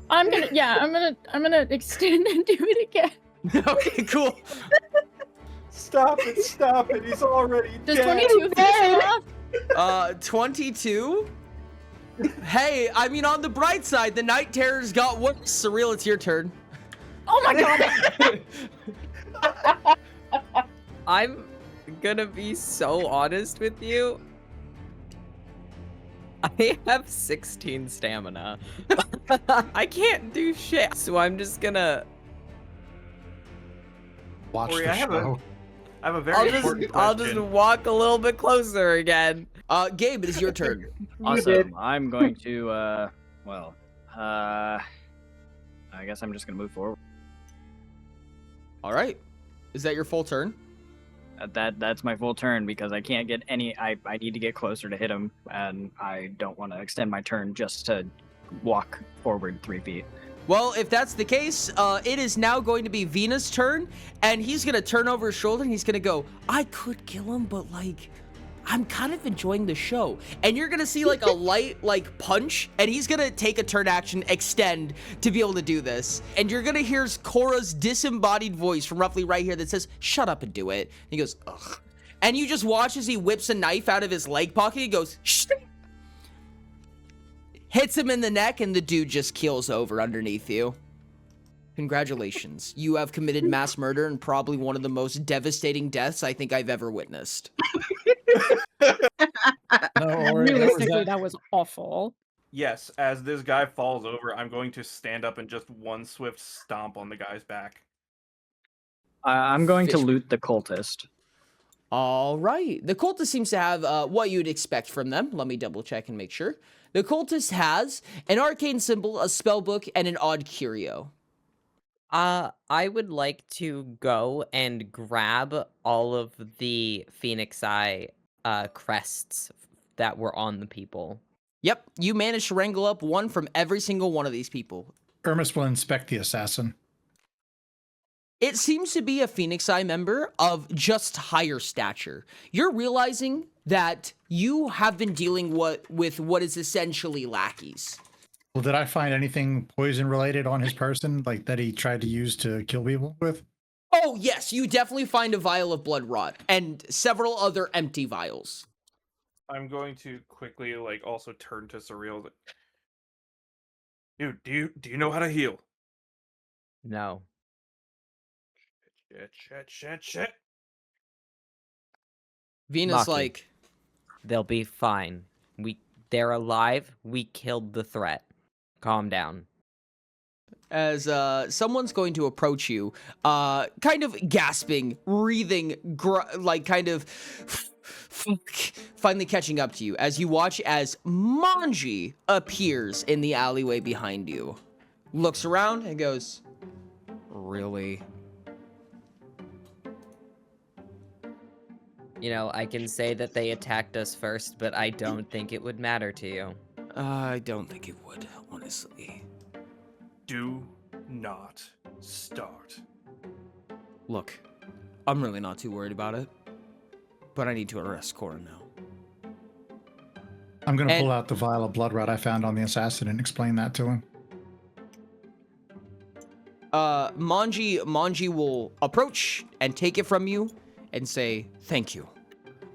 [SPEAKER 7] I'm gonna extend and do it again.
[SPEAKER 1] Okay, cool.
[SPEAKER 6] Stop it, he's already
[SPEAKER 7] Does
[SPEAKER 6] dead.
[SPEAKER 7] 22 finish off?
[SPEAKER 1] 22? Hey, I mean, on the bright side, the night terrors got worse. Surreal, it's your turn.
[SPEAKER 7] Oh my god!
[SPEAKER 2] I'm gonna be so honest with you. I have 16 stamina. I can't do shit. So I'm just gonna...
[SPEAKER 5] Watch
[SPEAKER 6] Corey,
[SPEAKER 5] the
[SPEAKER 6] I have
[SPEAKER 5] show.
[SPEAKER 6] I have a very important question.
[SPEAKER 2] I'll just walk a little bit closer again.
[SPEAKER 1] Gabe, it is your turn.
[SPEAKER 4] Awesome. I'm going to, I guess I'm just going to move forward.
[SPEAKER 1] All right. Is that your full turn?
[SPEAKER 4] That's my full turn because I can't get any. I need to get closer to hit him, and I don't want to extend my turn just to walk forward 3 feet.
[SPEAKER 1] Well, if that's the case, it is now going to be Vina's turn, and he's going to turn over his shoulder, and he's going to go, I could kill him, but, like, I'm kind of enjoying the show. And you're going to see, like, a light, like, punch, and he's going to take a turn action, extend, to be able to do this. And you're going to hear Korra's disembodied voice from roughly right here that says, shut up and do it. And he goes, ugh. And you just watch as he whips a knife out of his leg pocket. He goes, shh. Hits him in the neck, and the dude just keels over underneath you. Congratulations. You have committed mass murder and probably one of the most devastating deaths I think I've ever witnessed.
[SPEAKER 7] Realistically, that was awful.
[SPEAKER 6] Yes, as this guy falls over, I'm going to stand up and just one swift stomp on the guy's back.
[SPEAKER 4] I'm going to
[SPEAKER 1] Fish-
[SPEAKER 4] loot the cultist.
[SPEAKER 1] All right. The cultist seems to have what you'd expect from them. Let me double check and make sure. The cultist has an arcane symbol, a spell book, and an odd curio.
[SPEAKER 2] I would like to go and grab all of the Phoenix Eye crests that were on the people.
[SPEAKER 1] Yep, you managed to wrangle up one from every single one of these people.
[SPEAKER 5] Hermes will inspect the assassin.
[SPEAKER 1] It seems to be a Phoenix Eye member of just higher stature. You're realizing that you have been dealing with what is essentially lackeys.
[SPEAKER 5] Well, did I find anything poison related on his person, like that he tried to use to kill people with?
[SPEAKER 1] Oh, yes, you definitely find a vial of blood rot and several other empty vials.
[SPEAKER 6] I'm going to quickly, like, also turn to Surreal. Dude, do you know how to heal?
[SPEAKER 2] No.
[SPEAKER 6] Shit.
[SPEAKER 1] Venus,
[SPEAKER 2] Maki.
[SPEAKER 1] like,
[SPEAKER 2] They'll be fine. They're alive. We killed the threat. Calm down.
[SPEAKER 1] as someone's going to approach you, kind of gasping, breathing, kind of finally catching up to you as you watch as Moonchi appears in the alleyway behind you. Looks around and goes, really?
[SPEAKER 2] You know, I can say that they attacked us first, but I don't think it would matter to you.
[SPEAKER 1] I don't think it would, honestly.
[SPEAKER 6] Do not start.
[SPEAKER 1] Look, I'm really not too worried about it, but I need to arrest Korra now.
[SPEAKER 5] I'm going to
[SPEAKER 1] And-
[SPEAKER 5] pull out the vial of blood rot I found on the assassin and explain that to him.
[SPEAKER 1] Moonchi will approach and take it from you and say, "Thank you.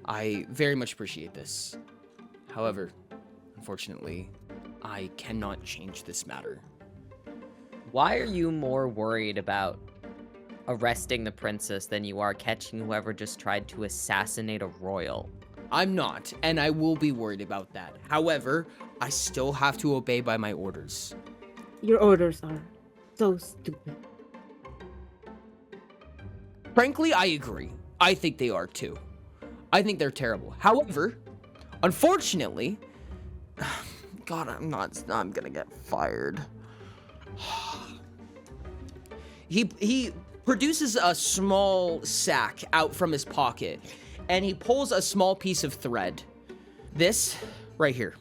[SPEAKER 1] I very much appreciate this. However, unfortunately, I cannot change this matter."
[SPEAKER 2] Why are you more worried about arresting the princess than you are catching whoever just tried to assassinate a royal?
[SPEAKER 1] I'm not, and I will be worried about that. However, I still have to obey by my orders.
[SPEAKER 3] Your orders are so stupid.
[SPEAKER 1] Frankly, I agree. I think they are too. I think they're terrible. However, unfortunately, God, I'm gonna get fired. He produces a small sack out from his pocket, and he pulls a small piece of thread. This right here.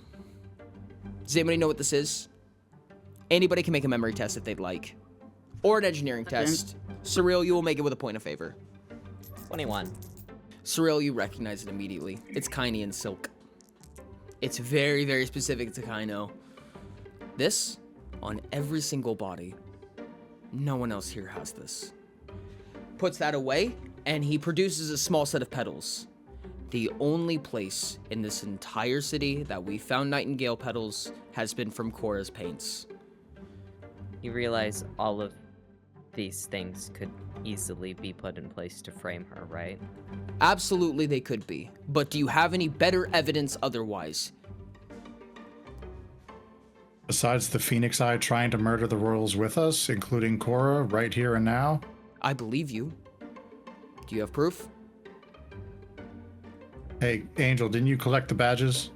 [SPEAKER 1] Does anybody know what this is? Anybody can make a memory test if they'd like. Or an engineering test. Surreal, you will make it with a point of favor.
[SPEAKER 2] 21.
[SPEAKER 1] Surreal, you recognize it immediately. It's Kaini and silk. It's very, very specific to Kaino. This, on every single body. No one else here has this. Puts that away, and he produces a small set of petals. The only place in this entire city that we found nightingale petals has been from Cora's paints.
[SPEAKER 2] You realize all of these things could easily be put in place to frame her, right?
[SPEAKER 1] Absolutely they could be, but do you have any better evidence otherwise?
[SPEAKER 5] Besides the Phoenix Eye trying to murder the royals with us, including Cora, right here and now?
[SPEAKER 1] I believe you. Do you have proof?
[SPEAKER 5] Hey, Angel, didn't you collect the badges?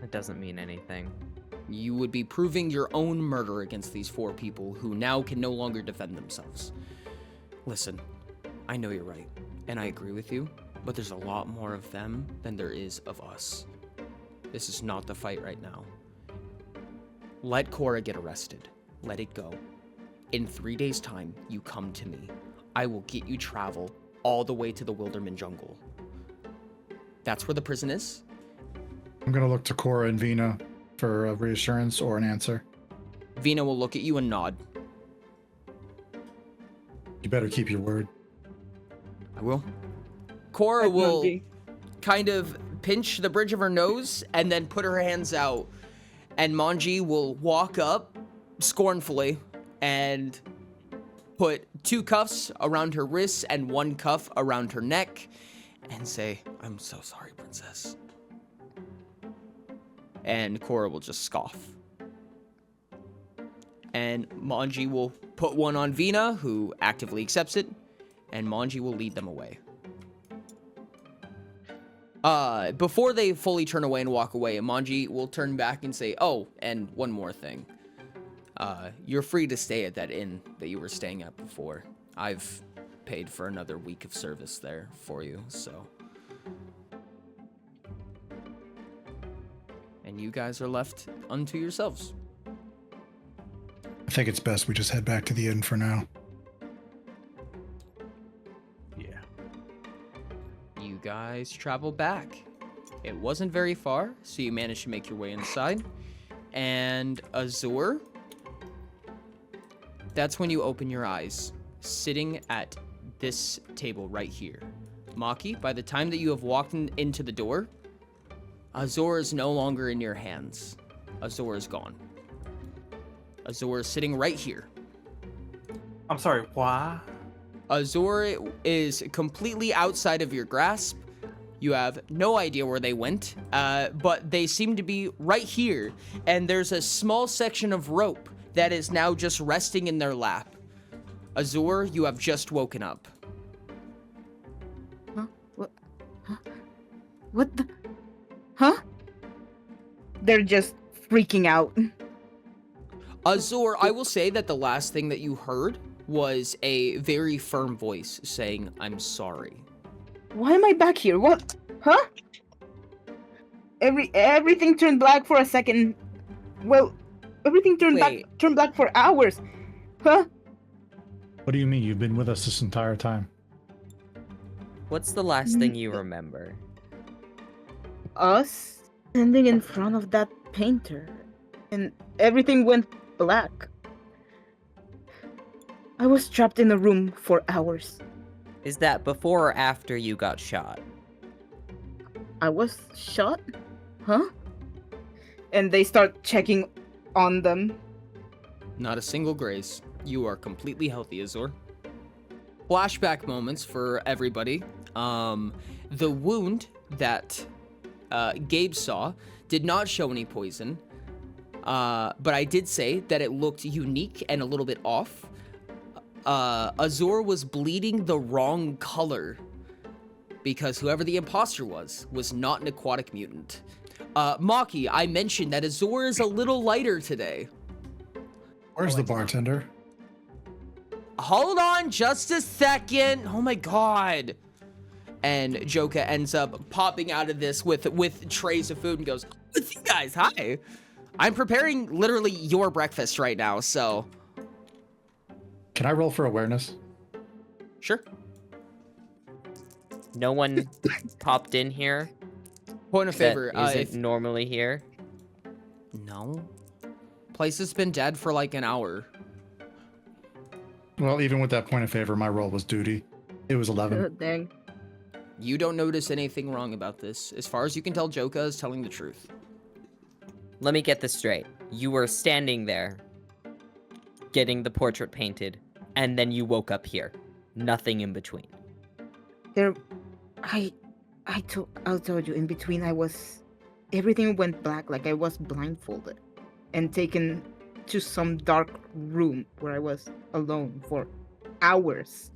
[SPEAKER 2] It doesn't mean anything.
[SPEAKER 1] You would be proving your own murder against these 4 people who now can no longer defend themselves. Listen, I know you're right, and I agree with you, but there's a lot more of them than there is of us. This is not the fight right now. Let Cora get arrested. Let it go. In 3 days' time, you come to me. I will get you travel all the way to the Wilderman jungle. That's where the prison is.
[SPEAKER 5] I'm gonna look to Cora and Vina for a reassurance or an answer.
[SPEAKER 1] Vina will look at you and nod.
[SPEAKER 5] You better keep your word.
[SPEAKER 1] I will. Cora will kind of pinch the bridge of her nose and then put her hands out. And Moonchi will walk up scornfully and put 2 cuffs around her wrists and 1 cuff around her neck and say, "I'm so sorry, princess." And Cora will just scoff. And Moonchi will put one on Vina, who actively accepts it, and Moonchi will lead them away. Before they fully turn away and walk away, Moonchi will turn back and say, "Oh, and one more thing. You're free to stay at that inn that you were staying at before. I've paid for another week of service there for you, so." And you guys are left unto yourselves.
[SPEAKER 5] I think it's best we just head back to the inn for now.
[SPEAKER 6] Yeah.
[SPEAKER 1] You guys travel back. It wasn't very far, so you managed to make your way inside. And Azur, that's when you open your eyes, sitting at this table right here. Maki, by the time that you have walked into the door, Azur is no longer in your hands. Azur is gone. Azur is sitting right here.
[SPEAKER 6] I'm sorry, why?
[SPEAKER 1] Azur is completely outside of your grasp. You have no idea where they went, but they seem to be right here, and there's a small section of rope that is now just resting in their lap. Azur, you have just woken up.
[SPEAKER 3] Huh? What? Huh? What the? Huh? They're just freaking out.
[SPEAKER 1] Azur, I will say that the last thing that you heard was a very firm voice saying, "I'm sorry."
[SPEAKER 3] Why am I back here? What? Huh? Everything turned black for a second. Well, everything turned black for hours. Huh?
[SPEAKER 5] What do you mean? You've been with us this entire time.
[SPEAKER 2] What's the last thing you remember?
[SPEAKER 3] Us standing in front of that painter, and everything went black. I was trapped in a room for hours.
[SPEAKER 2] Is that before or after you got shot?
[SPEAKER 3] I was shot? Huh? And they start checking on them.
[SPEAKER 1] Not a single graze. You are completely healthy, Azor. Flashback moments for everybody. The wound that Gabe saw did not show any poison, but I did say that it looked unique and a little bit off. Azor was bleeding the wrong color because whoever the imposter was not an aquatic mutant. Maki, I mentioned that Azor is a little lighter today.
[SPEAKER 5] Where's the bartender?
[SPEAKER 1] Hold on just a second. Oh my god. And Joka ends up popping out of this with trays of food and goes, "What's you guys? Hi. I'm preparing literally your breakfast right now, so."
[SPEAKER 5] Can I roll for awareness?
[SPEAKER 1] Sure.
[SPEAKER 2] No one popped in here
[SPEAKER 1] Point of favor.
[SPEAKER 2] that isn't normally here.
[SPEAKER 1] No. Place has been dead for like an hour.
[SPEAKER 5] Well, even with that point of favor, my roll was duty. It was 11.
[SPEAKER 3] Oh, dang.
[SPEAKER 1] You don't notice anything wrong about this. As far as you can tell, Joka is telling the truth.
[SPEAKER 2] Let me get this straight. You were standing there, getting the portrait painted, and then you woke up here. Nothing in between.
[SPEAKER 3] I told you, in between everything went black, like I was blindfolded and taken to some dark room where I was alone for hours.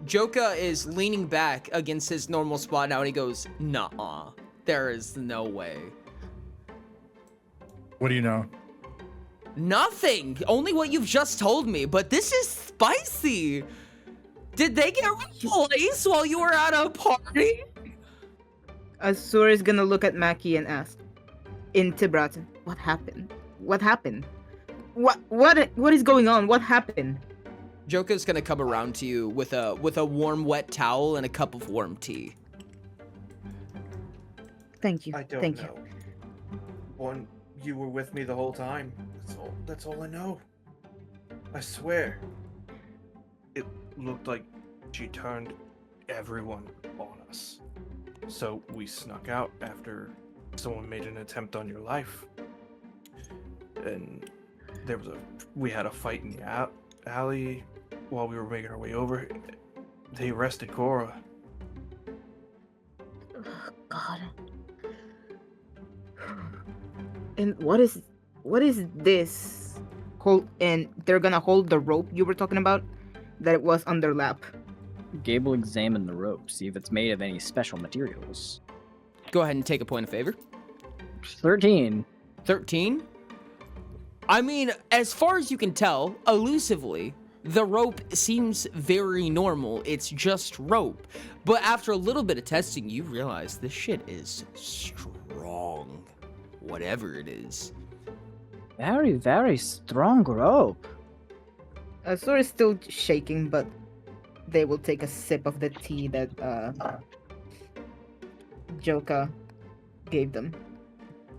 [SPEAKER 1] Joka is leaning back against his normal spot now and he goes, "Nuh-uh. There is no way."
[SPEAKER 5] What do you know?
[SPEAKER 1] Nothing. Only what you've just told me, but this is spicy. Did they get replaced while you were at a party?
[SPEAKER 3] Azor is gonna look at Maki and ask, "In Tibraten, what happened? What happened? What is going on? What happened?"
[SPEAKER 1] Joka's gonna come around to you with a warm, wet towel and a cup of warm tea.
[SPEAKER 3] Thank you.
[SPEAKER 6] I don't
[SPEAKER 3] Thank
[SPEAKER 6] know. One, you were with me the whole time. That's all I know. I swear. It looked like she turned everyone on us. So we snuck out after someone made an attempt on your life. And we had a fight in the alley while we were making our way over. They arrested Cora.
[SPEAKER 3] you. Oh, God. And what is this? And they're gonna hold the rope you were talking about, that it was on their lap.
[SPEAKER 4] Gabe will examine the rope, see if it's made of any special materials.
[SPEAKER 1] Go ahead and take a point of favor.
[SPEAKER 4] 13.
[SPEAKER 1] 13? I mean, as far as you can tell, elusively, the rope seems very normal. It's just rope. But after a little bit of testing, you realize this shit is strong. Whatever it is.
[SPEAKER 4] Very, very strong rope.
[SPEAKER 3] Azor is still shaking, but they will take a sip of the tea that Joka gave them.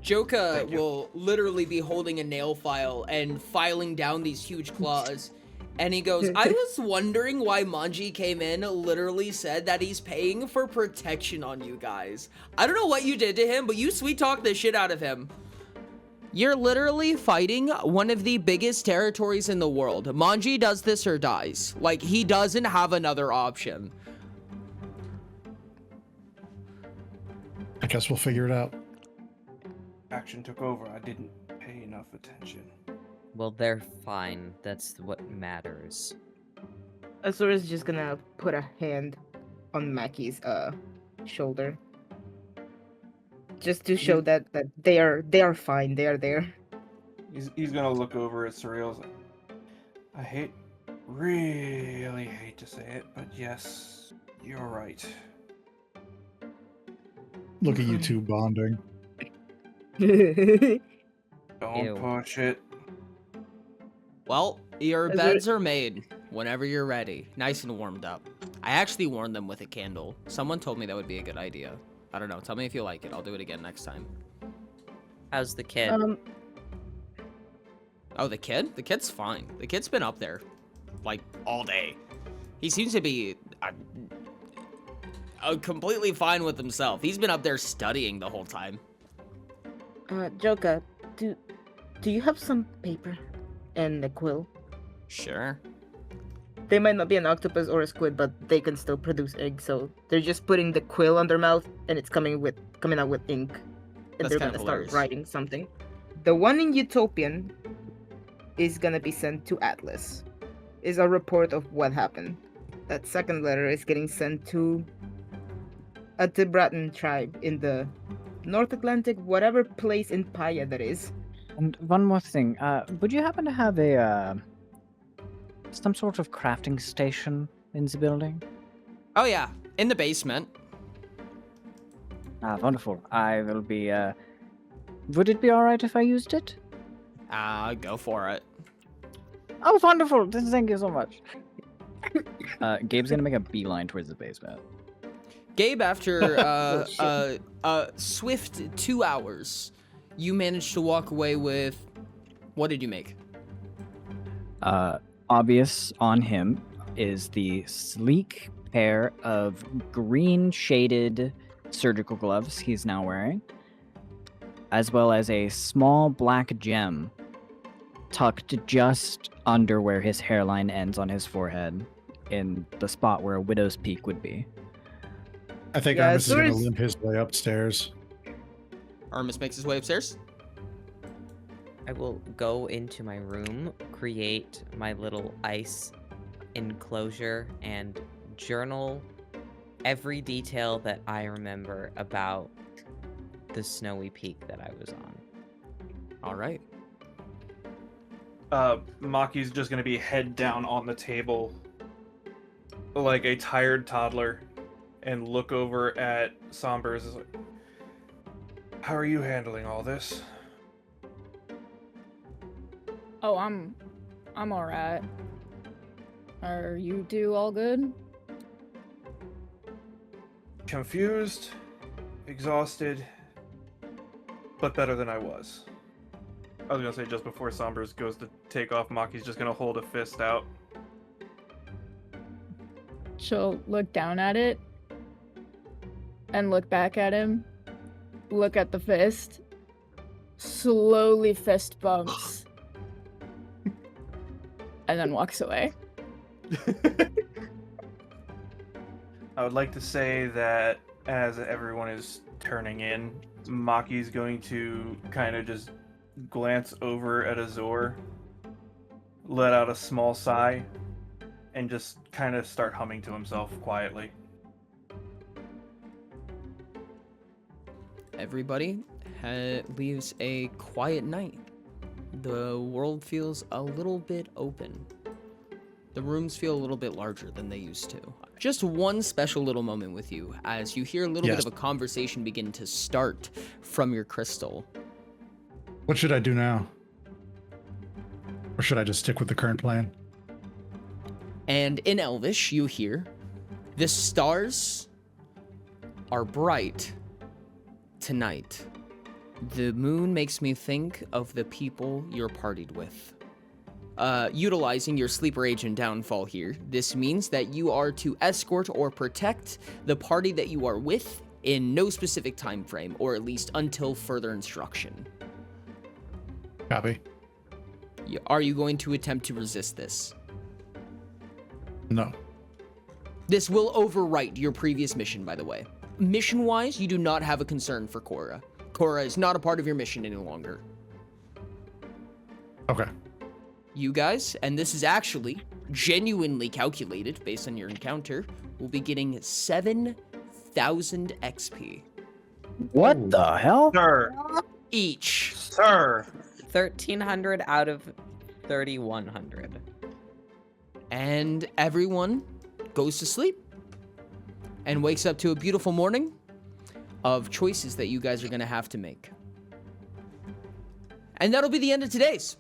[SPEAKER 1] Joka will literally be holding a nail file and filing down these huge claws. And he goes, "I was wondering why Manji came in, literally said that he's paying for protection on you guys. I don't know what you did to him, but you sweet talked the shit out of him. You're literally fighting one of the biggest territories in the world. Manji does this or dies. Like, he doesn't have another option."
[SPEAKER 5] I guess we'll figure it out.
[SPEAKER 6] Action took over. I didn't pay enough attention.
[SPEAKER 2] Well, they're fine. That's what matters.
[SPEAKER 3] Azor is just gonna put a hand on Maki's shoulder, just to show that they are fine. They are there.
[SPEAKER 6] He's gonna look over at Surreal's. I really hate to say it, but yes, you're right.
[SPEAKER 5] Look at you two bonding.
[SPEAKER 6] Don't
[SPEAKER 2] Ew.
[SPEAKER 6] push it.
[SPEAKER 1] Well, your
[SPEAKER 3] Is
[SPEAKER 1] beds are made whenever you're ready. Nice and warmed up. I actually warmed them with a candle. Someone told me that would be a good idea. I don't know. Tell me if you like it. I'll do it again next time.
[SPEAKER 2] How's the kid?
[SPEAKER 1] Oh, the kid? The kid's fine. The kid's been up there. like all day. He seems to be completely fine with himself. He's been up there studying the whole time.
[SPEAKER 3] Joka, do you have some paper and a quill?
[SPEAKER 1] Sure.
[SPEAKER 3] They might not be an octopus or a squid, but they can still produce eggs, so they're just putting the quill on their mouth and it's coming out with ink. And
[SPEAKER 1] That's
[SPEAKER 3] they're
[SPEAKER 1] kind
[SPEAKER 3] gonna
[SPEAKER 1] of
[SPEAKER 3] start
[SPEAKER 1] hilarious.
[SPEAKER 3] writing something. The one in Utopian is gonna be sent to Atlas. Is a report of what happened. That second letter is getting sent to a Tibratan tribe in the North Atlantic, whatever place in Paya that is.
[SPEAKER 4] And one more thing, would you happen to have a some sort of crafting station in the building?
[SPEAKER 1] Oh yeah, in the basement.
[SPEAKER 4] Ah, wonderful. I will be. Would it be all right if I used it?
[SPEAKER 1] Go for it.
[SPEAKER 4] Oh, wonderful! Thank you so much. Gabe's gonna make a beeline towards the basement.
[SPEAKER 1] Gabe, after
[SPEAKER 3] Oh,
[SPEAKER 1] swift 2 hours, you managed to walk away with. What did you make?
[SPEAKER 4] Obvious on him is the sleek pair of green shaded surgical gloves he's now wearing, as well as a small black gem tucked just under where his hairline ends on his forehead, in the spot where a widow's peak would be.
[SPEAKER 5] I think
[SPEAKER 3] Yeah,
[SPEAKER 5] Armis is going to
[SPEAKER 3] Azur's-
[SPEAKER 5] limp his way upstairs.
[SPEAKER 1] Armis makes his way upstairs.
[SPEAKER 2] I will go into my room, create my little ice enclosure, and journal every detail that I remember about the snowy peak that I was on.
[SPEAKER 1] All right.
[SPEAKER 6] Maki's just gonna be head down on the table, like a tired toddler, and look over at Sombers. Like, how are you handling all this?
[SPEAKER 7] Oh, I'm all right. Are you two all good?
[SPEAKER 6] Confused, exhausted, but better than I was. I was gonna say just before Sombers goes to take off, Maki's just gonna hold a fist out.
[SPEAKER 7] She'll look down at it and look back at him, look at the fist, slowly fist bumps, and then walks away.
[SPEAKER 6] I would like to say that as everyone is turning in, Maki's going to kind of just glance over at Azor, let out a small sigh, and just kind of start humming to himself quietly.
[SPEAKER 1] Everybody leaves a quiet night. The world feels a little bit open. The rooms feel a little bit larger than they used to. Just one special little moment with you as you hear a little bit of a conversation begin to start from your crystal.
[SPEAKER 5] What should I do now? Or should I just stick with the current plan?
[SPEAKER 1] And in Elvish, you hear, the stars are bright tonight. The moon makes me think of the people you're partied with. Utilizing your sleeper agent downfall here, this means that you are to escort or protect the party that you are with in no specific time frame, or at least until further instruction.
[SPEAKER 5] Copy.
[SPEAKER 1] Are you going to attempt to resist this?
[SPEAKER 5] No.
[SPEAKER 1] This will overwrite your previous mission, by the way. Mission-wise, you do not have a concern for Korra. Korra is not a part of your mission any longer.
[SPEAKER 5] Okay.
[SPEAKER 1] You guys, and this is actually genuinely calculated based on your encounter, will be getting 7,000 XP
[SPEAKER 4] What the hell?
[SPEAKER 6] Sir!
[SPEAKER 1] each.
[SPEAKER 6] Sir!
[SPEAKER 2] 1,300 out of 3,100.
[SPEAKER 1] And everyone goes to sleep and wakes up to a beautiful morning of choices that you guys are going to have to make. And that'll be the end of today's